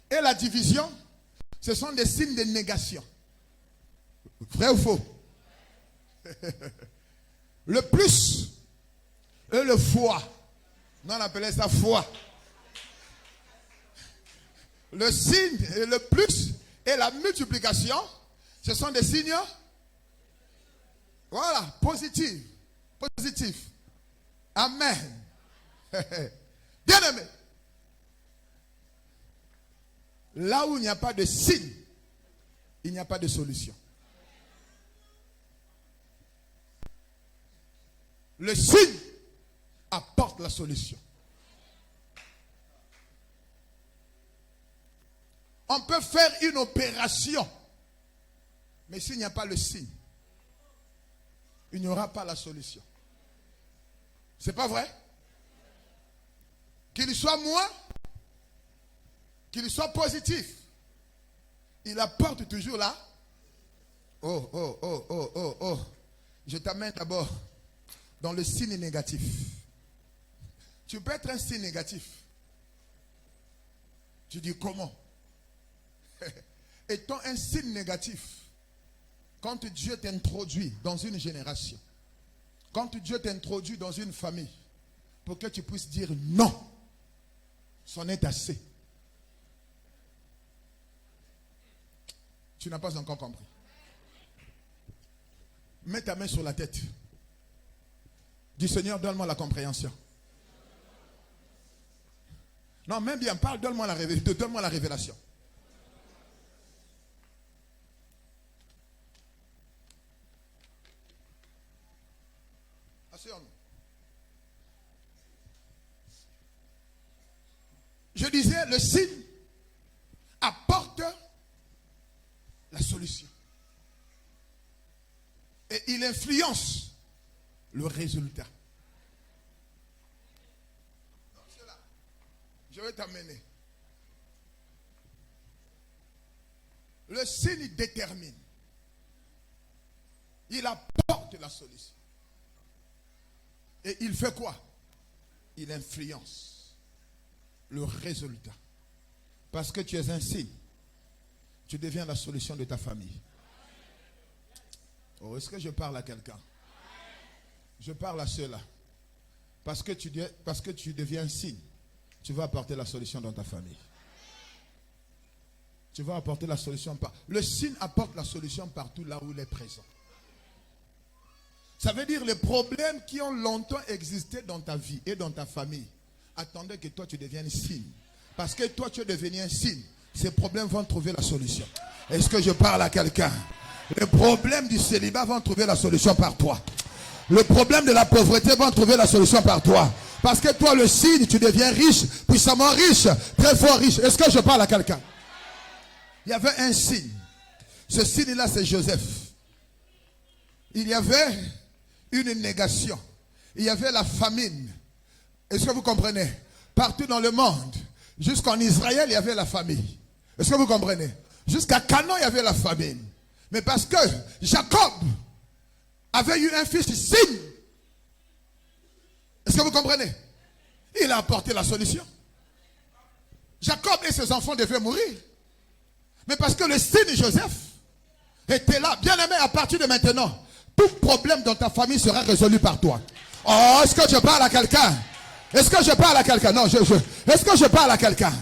et la division, ce sont des signes de négation. Vrai ou faux? Le plus et le foi. Nous on appelait ça foi. Le signe et le plus et la multiplication, ce sont des signes, voilà, positifs. Positifs. Amen. Bien aimé. Là où il n'y a pas de signe, il n'y a pas de solution. Le signe apporte la solution. On peut faire une opération, mais s'il n'y a pas le signe, il n'y aura pas la solution. C'est pas vrai? Qu'il soit moins, qu'il soit positif, il apporte toujours là. Oh. Je t'amène d'abord dans le signe négatif. Tu peux être un signe négatif. Tu dis comment? Étant un signe négatif, quand Dieu t'introduit dans une génération, quand Dieu t'introduit dans une famille, pour que tu puisses dire non, c'en est assez. Tu n'as pas encore compris. Mets ta main sur la tête. Dis Seigneur, donne-moi la compréhension. Non, même bien, parle, donne-moi la révélation. Je disais, le signe apporte la solution. Et il influence le résultat. Donc c'est là. Je vais t'amener. Le signe détermine. Il apporte la solution. Et il fait quoi? Il influence le résultat. Parce que tu es un signe, tu deviens la solution de ta famille. Oh, est-ce que je parle à quelqu'un? Je parle à ceux-là. Parce que tu deviens un signe, tu vas apporter la solution dans ta famille. Tu vas apporter la solution. Le signe apporte la solution partout là où il est présent. Ça veut dire les problèmes qui ont longtemps existé dans ta vie et dans ta famille. Attendez que toi tu deviennes signe. Parce que toi tu es devenu un signe. Ces problèmes vont trouver la solution. Est-ce que je parle à quelqu'un? Les problèmes du célibat vont trouver la solution par toi. Le problème de la pauvreté va trouver la solution par toi. Parce que toi le signe, tu deviens riche, puissamment riche, très fort riche. Est-ce que je parle à quelqu'un? Il y avait un signe. Ce signe-là c'est Joseph. Il y avait une négation. Il y avait la famine. Est-ce que vous comprenez? Partout dans le monde, jusqu'en Israël, il y avait la famine. Est-ce que vous comprenez? Jusqu'à Canaan, il y avait la famine. Mais parce que Jacob avait eu un fils signe. Est-ce que vous comprenez? Il a apporté la solution. Jacob et ses enfants devaient mourir. Mais parce que le signe Joseph était là, bien aimé, à partir de maintenant, tout problème dans ta famille sera résolu par toi. Oh, est-ce que je parle à quelqu'un? Est-ce que je parle à quelqu'un? Non, est-ce que je parle à quelqu'un?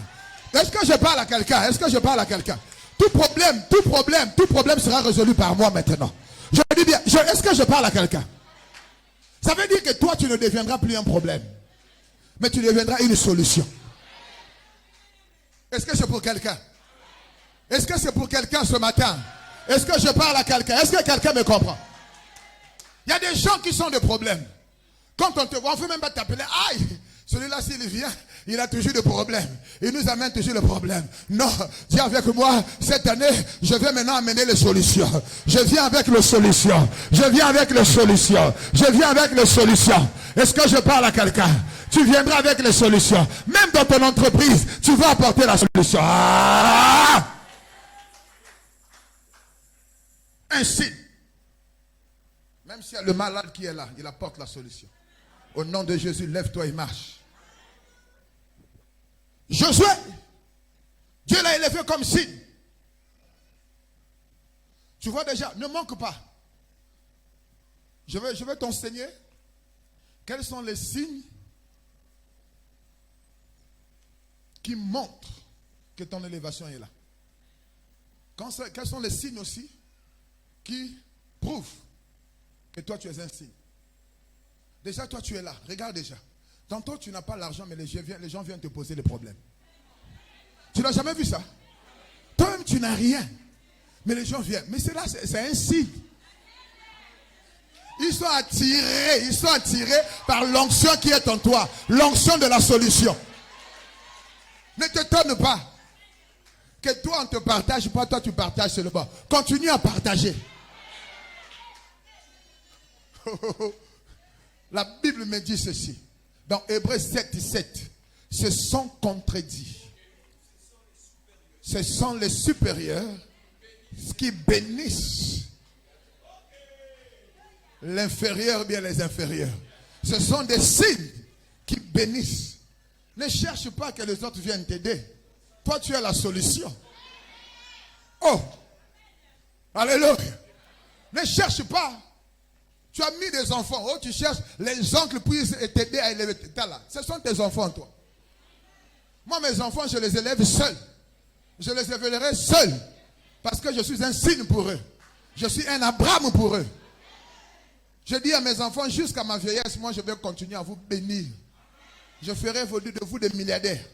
Est-ce que je parle à quelqu'un? Est-ce que je parle à quelqu'un? Tout problème sera résolu par moi maintenant. Je dis bien, est-ce que je parle à quelqu'un? Ça veut dire que toi, tu ne deviendras plus un problème, mais tu deviendras une solution. Est-ce que c'est pour quelqu'un? Est-ce que c'est pour quelqu'un ce matin? Est-ce que je parle à quelqu'un? Est-ce que quelqu'un me comprend? Il y a des gens qui sont des problèmes. Quand on te voit, on ne fait même pas t'appeler. Aïe, celui-là, s'il vient, il a toujours des problèmes. Il nous amène toujours le problème. Non, dis avec moi, cette année, je vais maintenant amener les solutions. Je viens avec les solutions. Je viens avec les solutions. Je viens avec les solutions. Est-ce que je parle à quelqu'un? Tu viendras avec les solutions. Même dans ton entreprise, tu vas apporter la solution. Ah! Ainsi, même s'il y a le malade qui est là, il apporte la solution. Au nom de Jésus, lève-toi et marche. Josué, Dieu l'a élevé comme signe. Tu vois déjà, ne manque pas. Je vais t'enseigner quels sont les signes qui montrent que ton élévation est là. Quels sont les signes aussi qui prouvent que toi tu es un signe? Déjà toi tu es là, regarde déjà. Tantôt tu n'as pas l'argent, mais les gens viennent te poser des problèmes. Tu n'as jamais vu ça? Toi-même tu n'as rien, mais les gens viennent. Mais c'est là, c'est un signe. Ils sont attirés par l'onction qui est en toi, l'onction de la solution. Ne t'étonne pas que toi on te partage pas, toi tu partages seulement. Continue à partager. La Bible me dit ceci. Dans Hébreux 7:17, ce sont contredits. Ce sont les supérieurs qui bénissent l'inférieur, bien les inférieurs. Ce sont des signes qui bénissent. Ne cherche pas que les autres viennent t'aider. Toi, tu as la solution. Oh! Alléluia! Ne cherche pas. Tu as mis des enfants. Oh, tu cherches les oncles puissent t'aider à élever. Là. Ce sont tes enfants, toi. Moi, mes enfants, je les élève seuls. Je les élèverai seuls. Parce que je suis un signe pour eux. Je suis un Abraham pour eux. Je dis à mes enfants, jusqu'à ma vieillesse, moi, je vais continuer à vous bénir. Je ferai de vous des milliardaires.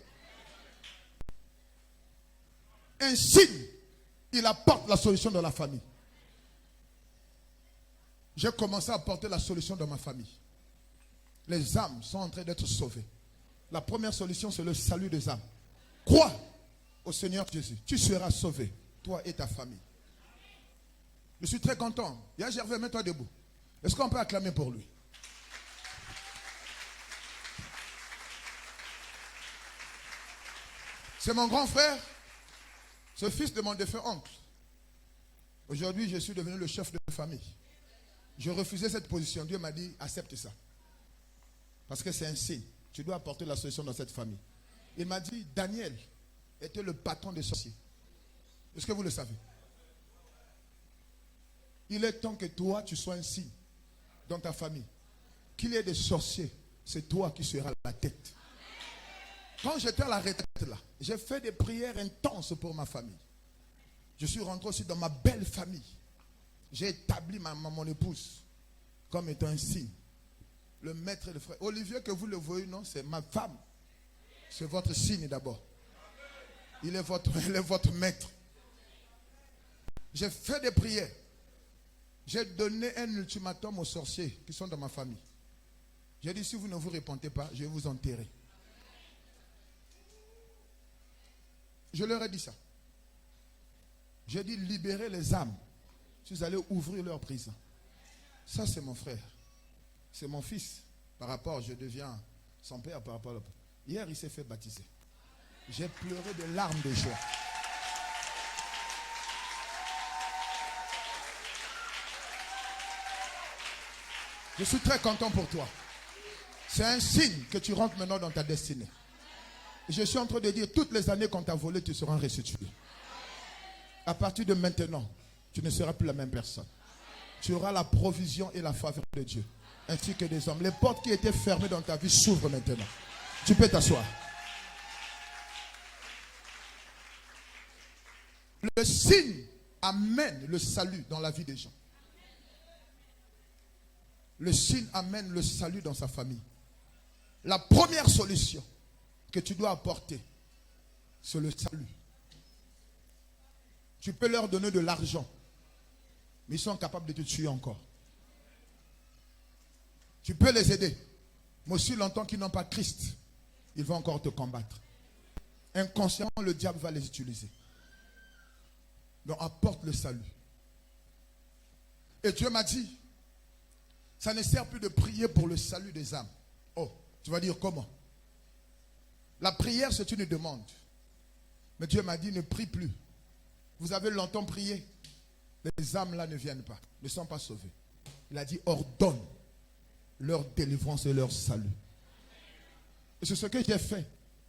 Un signe, il apporte la solution dans la famille. J'ai commencé à apporter la solution dans ma famille. Les âmes sont en train d'être sauvées. La première solution, c'est le salut des âmes. Crois au Seigneur Jésus. Tu seras sauvé, toi et ta famille. Je suis très content. Hier, Gervais, mets-toi debout. Est-ce qu'on peut acclamer pour lui? C'est mon grand frère, ce fils de mon défunt oncle. Aujourd'hui, je suis devenu le chef de famille. Je refusais cette position. Dieu m'a dit, accepte ça. Parce que c'est un signe. Tu dois apporter la solution dans cette famille. Il m'a dit, Daniel était le patron des sorciers. Est-ce que vous le savez? Il est temps que toi, tu sois un signe dans ta famille. Qu'il y ait des sorciers, c'est toi qui seras la tête. Quand j'étais à la retraite là, j'ai fait des prières intenses pour ma famille. Je suis rentré aussi dans ma belle famille. J'ai établi mon épouse comme étant un signe. Le maître et le frère. Olivier, que vous le voyez, non, c'est ma femme. C'est votre signe d'abord. Il est votre maître. J'ai fait des prières. J'ai donné un ultimatum aux sorciers qui sont dans ma famille. J'ai dit, si vous ne vous repentez pas, je vais vous enterrer. Je leur ai dit ça. J'ai dit, libérez les âmes. Si vous allez ouvrir leur prison. Ça, c'est mon frère. C'est mon fils. Par rapport, je deviens son père par rapport à l'autre. Hier, il s'est fait baptiser. J'ai pleuré des larmes de joie. Je suis très content pour toi. C'est un signe que tu rentres maintenant dans ta destinée. Je suis en train de dire, toutes les années qu'on t'a volé, tu seras restitué. À partir de maintenant, tu ne seras plus la même personne. Tu auras la provision et la faveur de Dieu, ainsi que des hommes. Les portes qui étaient fermées dans ta vie s'ouvrent maintenant. Tu peux t'asseoir. Le signe amène le salut dans la vie des gens. Le signe amène le salut dans sa famille. La première solution que tu dois apporter, c'est le salut. Tu peux leur donner de l'argent, mais ils sont capables de te tuer encore. Tu peux les aider, mais aussi longtemps qu'ils n'ont pas Christ, ils vont encore te combattre. Inconsciemment, le diable va les utiliser. Donc apporte le salut. Et Dieu m'a dit, ça ne sert plus de prier pour le salut des âmes. Oh, tu vas dire comment? La prière, c'est une demande. Mais Dieu m'a dit, ne prie plus. Vous avez longtemps prié. Les âmes là ne viennent pas, ne sont pas sauvées. Il a dit, ordonne leur délivrance et leur salut. Et c'est ce que j'ai fait.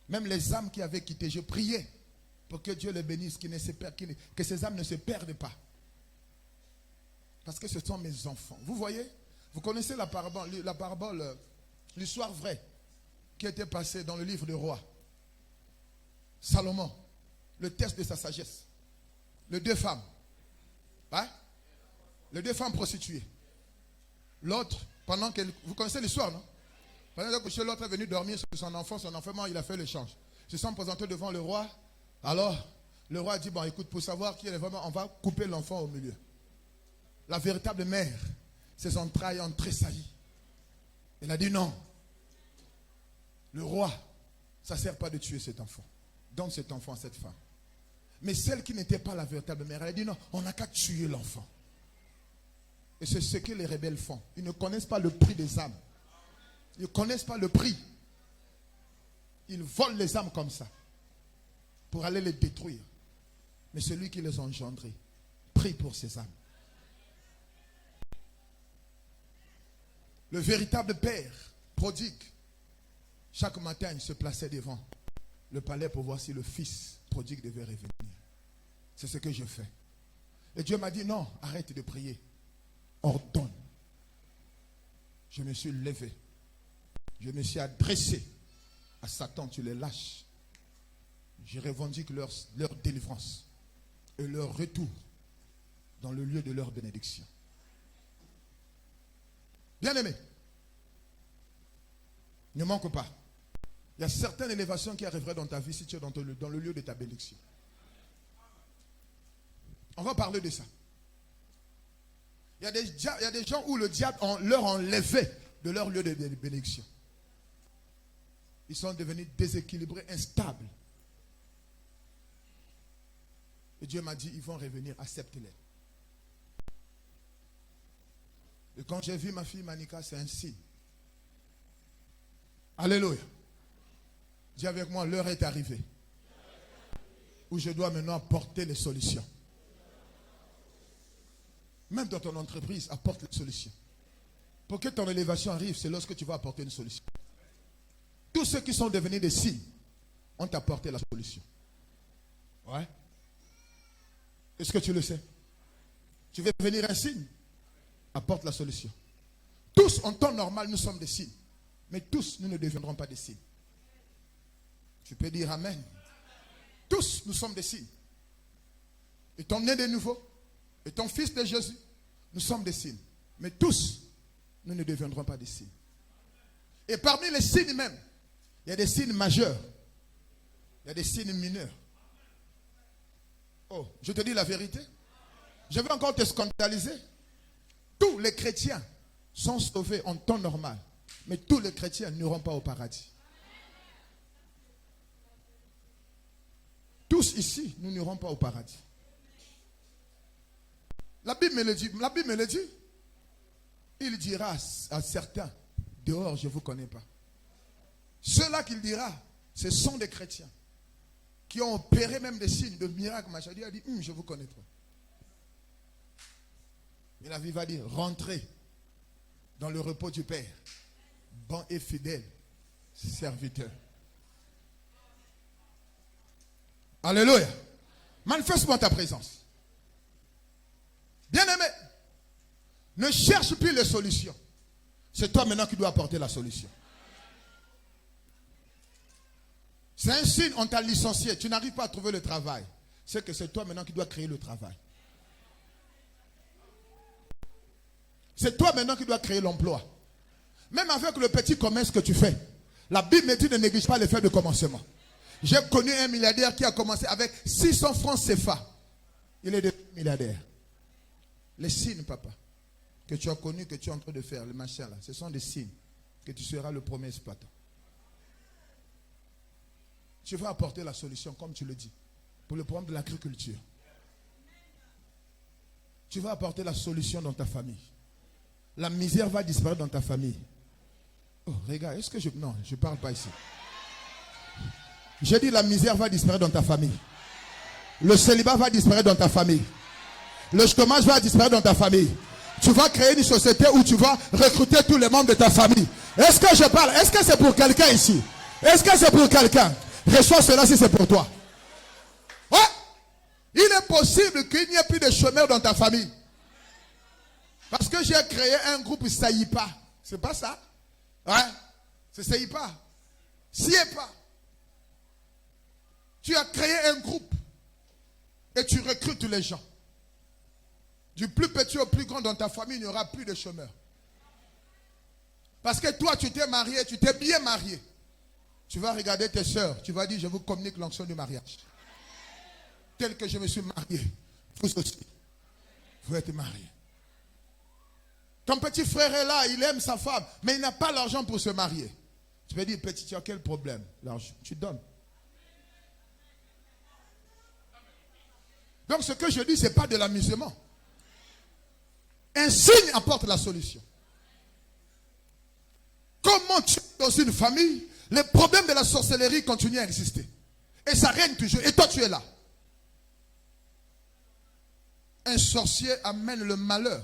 Même les âmes qui avaient quitté, je priais pour que Dieu les bénisse, que ces âmes ne se perdent pas. Parce que ce sont mes enfants. Vous voyez? Vous connaissez la parabole, l'histoire vraie qui était passée dans le livre des rois. Salomon, le test de sa sagesse. Les deux femmes. Hein? Les deux femmes prostituées. L'autre, pendant qu'elle... Vous connaissez l'histoire, non? Pendant que l'autre est venu dormir sur son enfant il a fait l'échange. Ils se sont présentés devant le roi. Alors, le roi a dit, bon, écoute, pour savoir qui est vraiment, on va couper l'enfant au milieu. La véritable mère, ses entrailles ont tressailli. Elle a dit non. Le roi, ça ne sert pas de tuer cet enfant. Donne cet enfant à cette femme. Mais celle qui n'était pas la véritable mère, elle a dit non, on n'a qu'à tuer l'enfant. Et c'est ce que les rebelles font. Ils ne connaissent pas le prix des âmes. Ils ne connaissent pas le prix. Ils volent les âmes comme ça pour aller les détruire. Mais celui qui les a engendrés prie pour ces âmes. Le véritable père prodigue, chaque matin, il se plaçait devant le palais pour voir si le fils prodigue devait revenir. C'est ce que je fais. Et Dieu m'a dit, non, arrête de prier. Ordonne. Je me suis levé. Je me suis adressé à Satan, tu les lâches. Je revendique leur délivrance et leur retour dans le lieu de leur bénédiction. Bien-aimé, ne manque pas. Il y a certaines élévations qui arriveraient dans ta vie si tu es dans le lieu de ta bénédiction. On va parler de ça. Il y a des gens où le diable leur enlevait de leur lieu de bénédiction. Ils sont devenus déséquilibrés, instables. Et Dieu m'a dit, ils vont revenir, accepte-les. Et quand j'ai vu ma fille Manika, c'est un signe. Alléluia. Dis avec moi, l'heure est arrivée. Où je dois maintenant apporter les solutions. Même dans ton entreprise, apporte les solutions. Pour que ton élévation arrive, c'est lorsque tu vas apporter une solution. Tous ceux qui sont devenus des signes ont apporté la solution. Ouais. Est-ce que tu le sais? Tu veux devenir un signe? Apporte la solution. Tous, en temps normal, nous sommes des signes. Mais tous, nous ne deviendrons pas des signes. Tu peux dire Amen. Tous, nous sommes des signes. Étant nés de nouveau, étant fils de Jésus, nous sommes des signes. Mais tous, nous ne deviendrons pas des signes. Et parmi les signes même, il y a des signes majeurs. Il y a des signes mineurs. Oh, je te dis la vérité. Je vais encore te scandaliser. Tous les chrétiens sont sauvés en temps normal. Mais tous les chrétiens n'iront pas au paradis. Tous ici, nous n'irons pas au paradis. La Bible me le dit. La Bible me le dit. Il dira à certains, dehors, je ne vous connais pas. Ceux-là qu'il dira, ce sont des chrétiens qui ont opéré même des signes, de miracles. Il a dit, je vous connais pas. Mais la vie va dire, rentrez dans le repos du Père. Bon et fidèle serviteur. Alléluia. Manifeste-moi ta présence. Bien-aimé, ne cherche plus les solutions. C'est toi maintenant qui dois apporter la solution. C'est un signe, on t'a licencié, tu n'arrives pas à trouver le travail. C'est que c'est toi maintenant qui dois créer le travail. C'est toi maintenant qui dois créer l'emploi. Même avec le petit commerce que tu fais, la Bible me dit ne néglige pas l'effet de commencement. J'ai connu un milliardaire qui a commencé avec 600 francs CFA. Il est devenu milliardaire. Les signes, papa, que tu as connus, que tu es en train de faire, le machin là, ce sont des signes que tu seras le premier exploitant. Tu vas apporter la solution, comme tu le dis, pour le problème de l'agriculture. Tu vas apporter la solution dans ta famille. La misère va disparaître dans ta famille. Oh, regarde, est-ce que je... Non, je ne parle pas ici. J'ai dit la misère va disparaître dans ta famille. Le célibat va disparaître dans ta famille. Le chômage va disparaître dans ta famille. Tu vas créer une société où tu vas recruter tous les membres de ta famille. Est-ce que je parle? Est-ce que c'est pour quelqu'un ici? Est-ce que c'est pour quelqu'un? Reçois cela si c'est pour toi. Ouais. Il est possible qu'il n'y ait plus de chômeurs dans ta famille. Parce que j'ai créé un groupe Saïpa. C'est pas ça? Ouais. C'est Saïpa. Siepa. Tu as créé un groupe. Et tu recrutes les gens. Du plus petit au plus grand dans ta famille, il n'y aura plus de chômeurs. Parce que toi, tu t'es marié, tu t'es bien marié. Tu vas regarder tes soeurs, tu vas dire, je vous communique l'onction du mariage. Tel que je me suis marié, vous aussi, vous êtes mariés. Ton petit frère est là, il aime sa femme, mais il n'a pas l'argent pour se marier. Tu vas dire, petit, tu as quel problème? L'argent, tu donnes. Donc ce que je dis, ce n'est pas de l'amusement. Un signe apporte la solution. Comment tu es dans une famille, les problèmes de la sorcellerie continuent à exister. Et ça règne toujours. Et toi, tu es là. Un sorcier amène le malheur.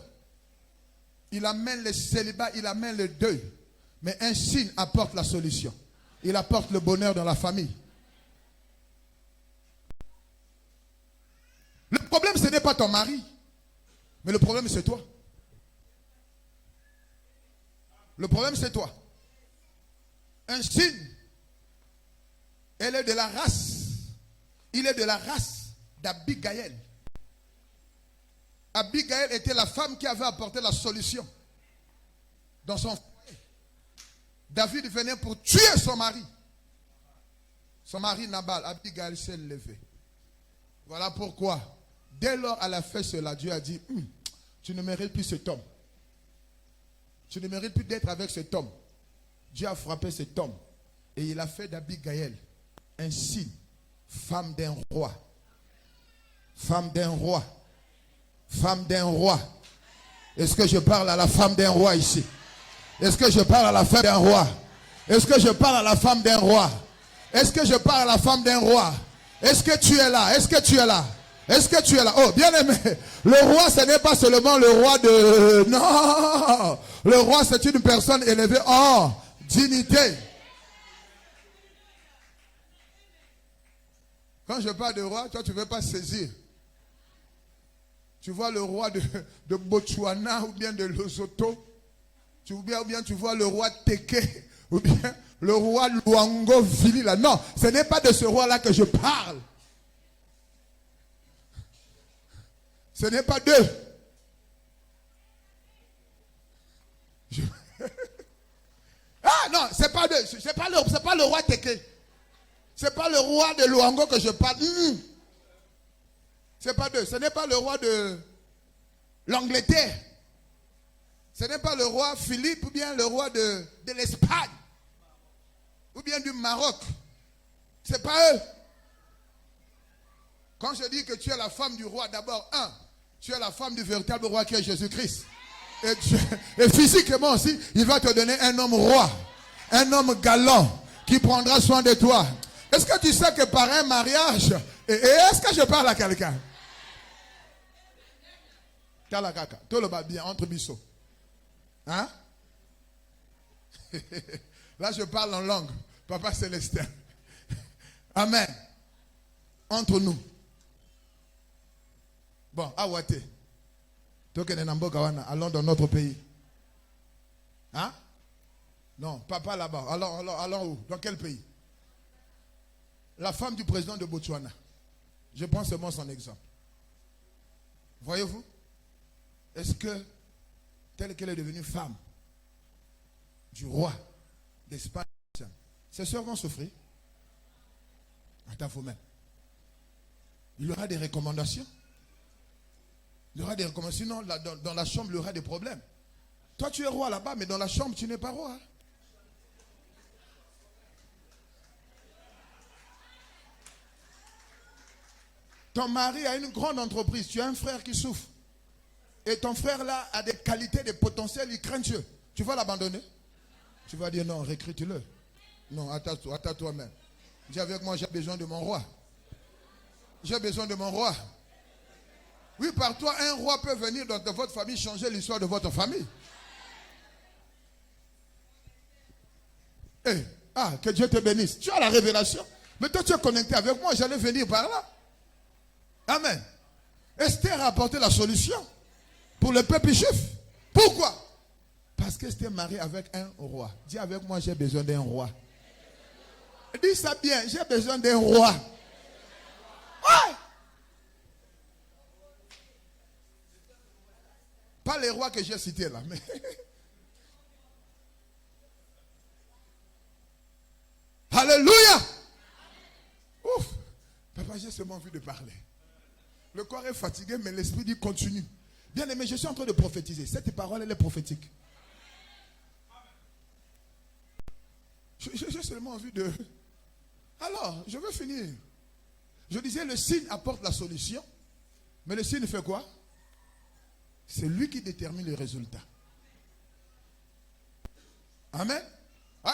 Il amène le célibat, il amène le deuil. Mais un signe apporte la solution. Il apporte le bonheur dans la famille. Le problème, ce n'est pas ton mari. Mais le problème, c'est toi. Le problème, c'est toi. Un signe, elle est de la race. Il est de la race d'Abigaël. Abigaël était la femme qui avait apporté la solution dans son foyer. David venait pour tuer son mari. Son mari Nabal, Abigaël s'est levée. Voilà pourquoi, dès lors elle a fait cela, Dieu a dit, tu ne mérites plus cet homme. Tu ne mérites plus d'être avec cet homme. Dieu a frappé cet homme. Et il a fait d'Abigaël un signe. Femme d'un roi. Femme d'un roi. Femme d'un roi. Est-ce que je parle à la femme d'un roi ici? Est-ce que je parle à la femme d'un roi? Est-ce que je parle à la femme d'un roi? Est-ce que je parle à la femme d'un roi? Est-ce que tu es là? Est-ce que tu es là? Est-ce que tu es là? Oh, bien aimé, le roi, ce n'est pas seulement le roi de... Non! Le roi, c'est une personne élevée en dignité. Quand je parle de roi, toi, tu ne veux pas saisir. Tu vois le roi de Botswana ou bien de Lesotho. Ou bien tu vois le roi Teke ou bien le roi Luango Vili. Là. Non, ce n'est pas de ce roi-là que je parle. Ce n'est pas d'eux. Ah non, c'est pas d'eux. C'est pas le roi Teke. C'est pas le roi de Luango que je parle. C'est pas d'eux. Ce n'est pas le roi de l'Angleterre. Ce n'est pas le roi Philippe ou bien le roi de l'Espagne. Ou bien du Maroc. Ce n'est pas eux. Quand je dis que tu es la femme du roi, d'abord, tu es la femme du véritable roi qui est Jésus-Christ. Et physiquement aussi, il va te donner un homme roi. Un homme galant qui prendra soin de toi. Est-ce que tu sais que par un mariage, et est-ce que je parle à quelqu'un? Kalakaka, tout le bas bien entre biseaux. Hein? Là, je parle en langue. Papa Célestin. Amen. Entre nous. Bon, Awate. Allons dans notre pays. Hein? Non, papa là-bas. Allons où? Dans quel pays? La femme du président de Botswana. Je prends seulement son exemple. Voyez-vous? Est-ce que, telle qu'elle est devenue femme du roi d'Espagne, ses soeurs vont souffrir? Attends, vous-même. Il y aura des recommandations. Il y aura des recommandations. Sinon, dans la chambre, il y aura des problèmes. Toi, tu es roi là-bas, mais dans la chambre, tu n'es pas roi. Ton mari a une grande entreprise. Tu as un frère qui souffre. Et ton frère là a des qualités, des potentiels, il craint Dieu. Tu vas l'abandonner? Tu vas dire non, recrute-le. Non, attends toi-même. Dis avec moi, j'ai besoin de mon roi. J'ai besoin de mon roi. Oui, par toi, un roi peut venir dans votre famille changer l'histoire de votre famille. Que Dieu te bénisse. Tu as la révélation. Mais toi, tu es connecté avec moi. J'allais venir par là. Amen. Esther a apporté la solution pour le peuple juif. Pourquoi? Parce qu'Esther est mariée avec un roi. Dis avec moi, j'ai besoin d'un roi. Dis ça bien, j'ai besoin d'un roi. Ouais. Pas les rois que j'ai cités là, mais... Alléluia. Ouf. Papa, j'ai seulement envie de parler. Le corps est fatigué, mais l'esprit dit continue. Bien aimé, je suis en train de prophétiser. Cette parole, elle est prophétique. J'ai seulement envie de... Alors, je veux finir. Je disais, le signe apporte la solution. Mais le signe fait quoi? C'est lui qui détermine le résultat. Amen. Ouais.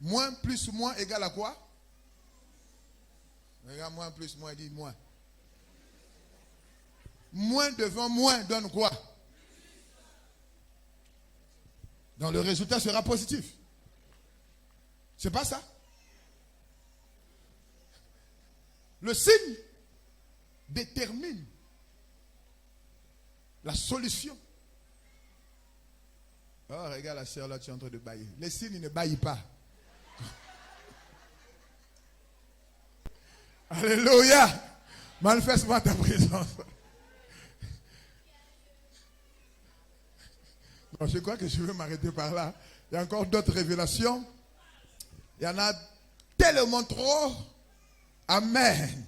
Moins plus moins égale à quoi? Regarde, moins plus moins, dit moins. Moins devant moins donne quoi? Donc le résultat sera positif. C'est pas ça? Le signe détermine la solution. Oh, regarde la sœur là, tu es en train de bailler. Les signes ne baillent pas. Alléluia. Manifeste-moi ta présence. Non, je crois que je vais m'arrêter par là. Il y a encore d'autres révélations. Il y en a tellement trop. Amen.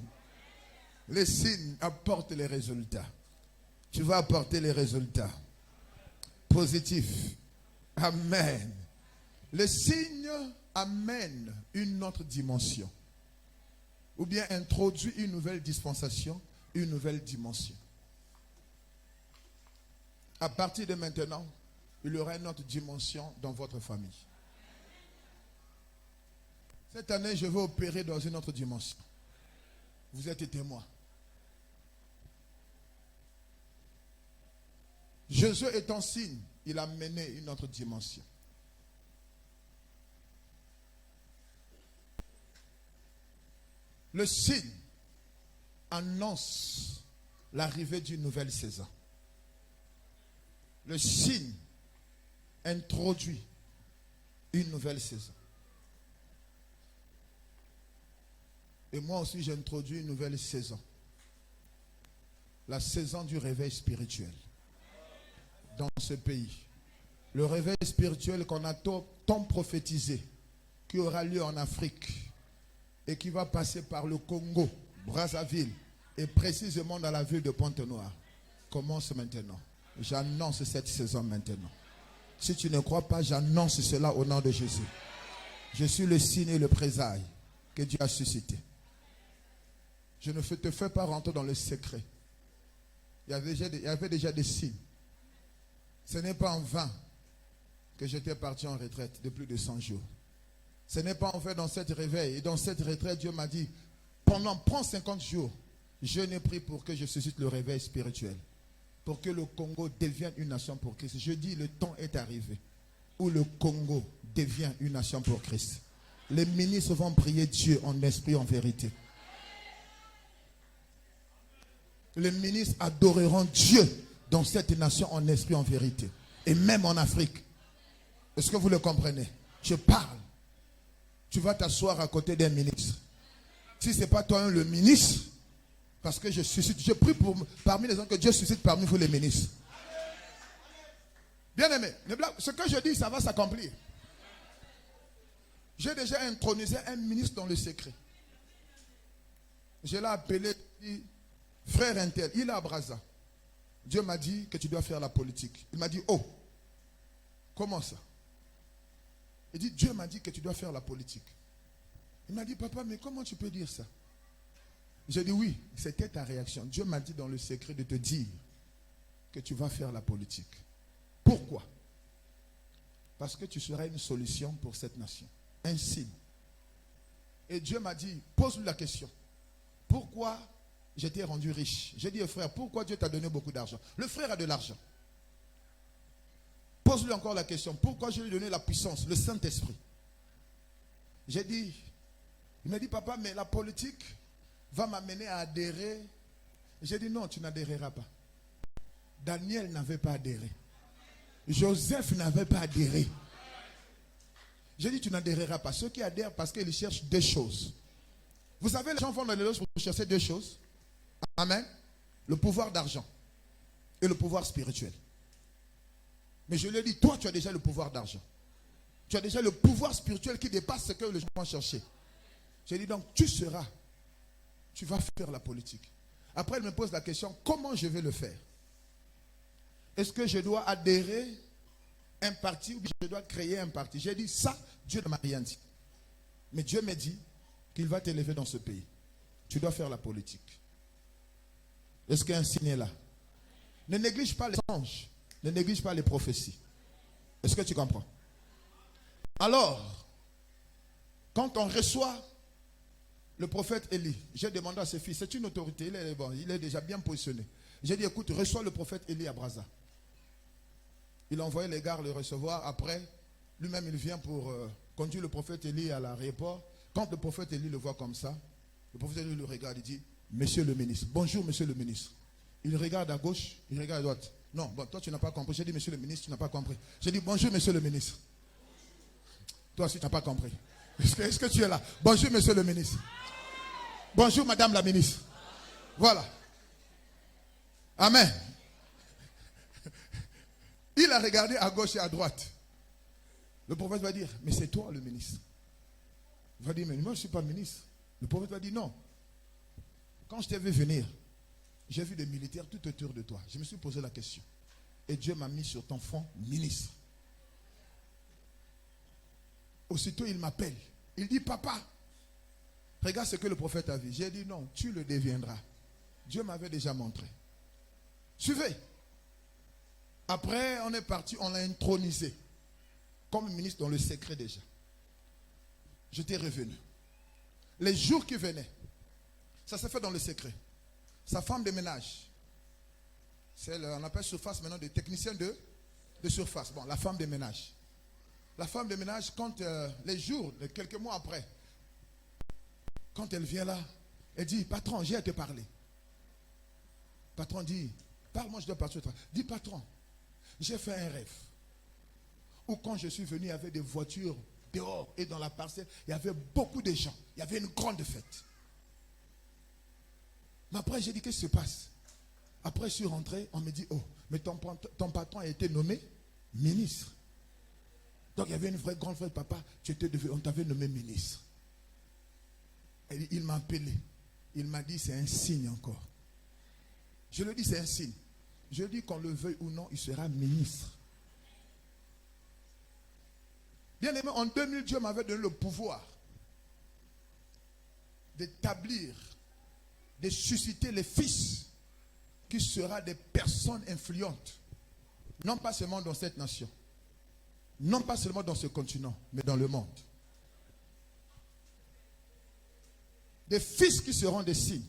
Les signes apportent les résultats. Tu vas apporter les résultats positifs. Amen. Les signes amènent une autre dimension. Ou bien introduit une nouvelle dispensation, une nouvelle dimension. À partir de maintenant, il y aura une autre dimension dans votre famille. Cette année, je vais opérer dans une autre dimension. Vous êtes témoins. Jésus étant signe, il a mené une autre dimension. Le signe annonce l'arrivée d'une nouvelle saison. Le signe introduit une nouvelle saison. Et moi aussi, j'introduis une nouvelle saison. La saison du réveil spirituel dans ce pays. Le réveil spirituel qu'on a tant prophétisé, qui aura lieu en Afrique et qui va passer par le Congo, Brazzaville et précisément dans la ville de Pointe-Noire, commence maintenant. J'annonce cette saison maintenant. Si tu ne crois pas, j'annonce cela au nom de Jésus. Je suis le signe et le présage que Dieu a suscité. Je ne te fais pas rentrer dans le secret. Il y avait déjà des signes. Ce n'est pas en vain que j'étais parti en retraite de plus de 100 jours. Ce n'est pas en fait dans cette réveil. Et dans cette retraite, Dieu m'a dit, prends 50 jours. Je n'ai pris pour que je suscite le réveil spirituel. Pour que le Congo devienne une nation pour Christ. Je dis, le temps est arrivé. où le Congo devient une nation pour Christ, les ministres vont prier Dieu en esprit, en vérité. Les ministres adoreront Dieu dans cette nation en esprit, en vérité. Et même en Afrique. Est-ce que vous le comprenez? Je parle. Tu vas t'asseoir à côté d'un ministre. Si ce n'est pas toi le ministre, parce que je prie parmi les gens que Dieu suscite parmi vous les ministres. Bien aimé, ce que je dis, ça va s'accomplir. J'ai déjà intronisé un ministre dans le secret. Je l'ai appelé, dit, frère Intel, il est à Brazza. Dieu m'a dit que tu dois faire la politique. Il m'a dit, oh, comment ça? Il dit, Dieu m'a dit que tu dois faire la politique. Il m'a dit, papa, mais comment tu peux dire ça? J'ai dit, oui, c'était ta réaction. Dieu m'a dit dans le secret de te dire que tu vas faire la politique. Pourquoi? Parce que tu seras une solution pour cette nation. Un signe. Et Dieu m'a dit, pose-lui la question. Pourquoi je t'ai rendu riche? J'ai dit, frère, pourquoi Dieu t'a donné beaucoup d'argent? Le frère a de l'argent. Pose-lui encore la question. Pourquoi je lui ai donné la puissance, le Saint-Esprit? J'ai dit, il m'a dit, papa, mais la politique va m'amener à adhérer. J'ai dit, non, tu n'adhéreras pas. Daniel n'avait pas adhéré. Joseph n'avait pas adhéré. J'ai dit, tu n'adhéreras pas. Ceux qui adhèrent parce qu'ils cherchent deux choses. Vous savez, les gens vont dans les loges pour chercher deux choses. Amen. Le pouvoir d'argent et le pouvoir spirituel. Mais je lui ai dit, toi, tu as déjà le pouvoir d'argent. Tu as déjà le pouvoir spirituel qui dépasse ce que les gens vont chercher. J'ai dit, donc, tu vas faire la politique. Après, elle me pose la question, comment je vais le faire? Est-ce que je dois adhérer à un parti ou je dois créer un parti? J'ai dit, ça, Dieu ne m'a rien dit. Mais Dieu m'a dit qu'il va t'élever dans ce pays. Tu dois faire la politique. Est-ce qu'un signe est là? Ne néglige pas les anges. Ne néglige pas les prophéties. Est-ce que tu comprends? Alors, quand on reçoit le prophète Élie, j'ai demandé à ses fils, c'est une autorité, il est déjà bien positionné. J'ai dit, écoute, reçois le prophète Élie à Brazza. Il a envoyé les gars le recevoir. Après, lui-même, il vient pour conduire le prophète Élie à l'aéroport. Quand le prophète Élie le voit comme ça, le prophète Élie le regarde, il dit, monsieur le ministre, bonjour monsieur le ministre. Il regarde à gauche, il regarde à droite. Non, bon, toi tu n'as pas compris. J'ai dit, monsieur le ministre, tu n'as pas compris. J'ai dit, bonjour monsieur le ministre. Toi aussi tu n'as pas compris. Est-ce que tu es là? Bonjour monsieur le ministre. Bonjour madame la ministre. Voilà. Amen. Il a regardé à gauche et à droite. Le prophète va dire, mais c'est toi le ministre. Il va dire, mais moi je ne suis pas ministre. Le prophète va dire, non. Quand je t'ai vu venir, j'ai vu des militaires tout autour de toi. Je me suis posé la question. Et Dieu m'a mis sur ton front ministre. Aussitôt il m'appelle. Il dit, papa, regarde ce que le prophète a vu. J'ai dit, non, tu le deviendras. Dieu m'avait déjà montré. Suivez. Après, on est parti, on l'a intronisé comme ministre dans le secret déjà. J'étais revenu. Les jours qui venaient, ça s'est fait dans le secret. Sa femme de ménage, on appelle surface maintenant des techniciens de surface. Bon, la femme de ménage. La femme de ménage, quand les jours, quelques mois après, quand elle vient là, elle dit, patron, j'ai à te parler. Patron dit, parle-moi, je dois partir au travail. Dis, patron, j'ai fait un rêve. Où quand je suis venu, il y avait des voitures dehors et dans la parcelle, il y avait beaucoup de gens. Il y avait une grande fête. Mais après, j'ai dit, qu'est-ce qui se passe? Après, je suis rentré, on me dit, oh, mais ton patron a été nommé ministre. Donc, il y avait une vraie grande fête, papa, on t'avait nommé ministre. Et il m'a appelé. Il m'a dit, c'est un signe encore. Je lui dis, c'est un signe. Je lui dis, qu'on le veuille ou non, il sera ministre. Bien aimé, en 2000, Dieu m'avait donné le pouvoir d'établir, de susciter les fils qui seront des personnes influentes. Non pas seulement dans cette nation, non pas seulement dans ce continent, mais dans le monde. Des fils qui seront des signes.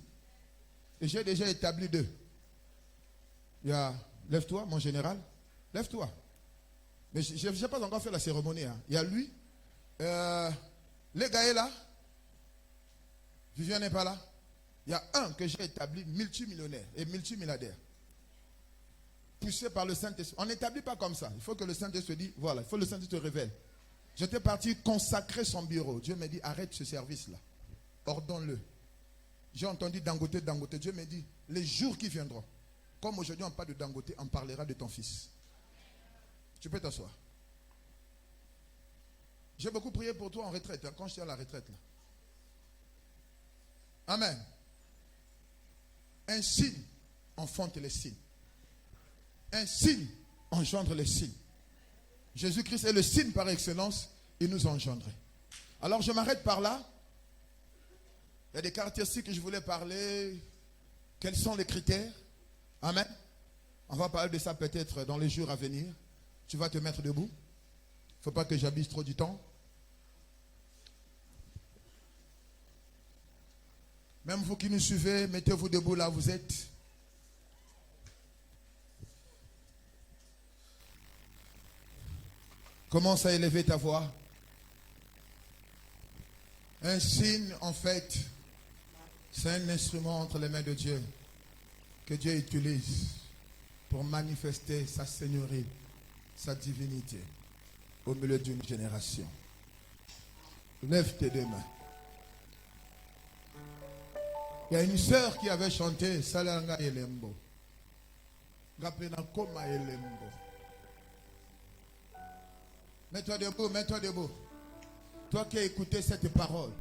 Et j'ai déjà établi deux. Il y a, lève-toi, mon général, lève-toi. Mais je n'ai pas encore fait la cérémonie. Hein. Il y a lui. Les gars est là. Viviane n'est pas là. Il y a un que j'ai établi multimillionnaire et multimilliardaire. Poussé par le Saint-Esprit. On n'établit pas comme ça. Il faut que le Saint-Esprit dise, voilà, il faut que le Saint-Esprit te révèle. J'étais parti consacrer son bureau. Dieu m'a dit, arrête ce service-là. Ordonne-le. J'ai entendu Dangote. Dieu m'a dit, les jours qui viendront, comme aujourd'hui on parle de Dangote, on parlera de ton fils. Tu peux t'asseoir. J'ai beaucoup prié pour toi en retraite, hein, quand j'étais à la retraite. Là. Amen. Un signe enfante les signes. Un signe engendre les signes. Jésus-Christ est le signe par excellence, il nous a engendrés. Alors je m'arrête par là. Il y a des caractéristiques que je voulais parler. Quels sont les critères? Amen. On va parler de ça peut-être dans les jours à venir. Tu vas te mettre debout. Il ne faut pas que j'abuse trop du temps. Même vous qui nous suivez, mettez-vous debout là où vous êtes. Commence à élever ta voix. Un signe, en fait, c'est un instrument entre les mains de Dieu que Dieu utilise pour manifester sa seigneurie, sa divinité au milieu d'une génération. Lève tes deux mains. Il y a une sœur qui avait chanté Salanga Elembo. Gapena Koma Elembo. Mets-toi debout, mets-toi debout. Toi qui as écouté cette parole.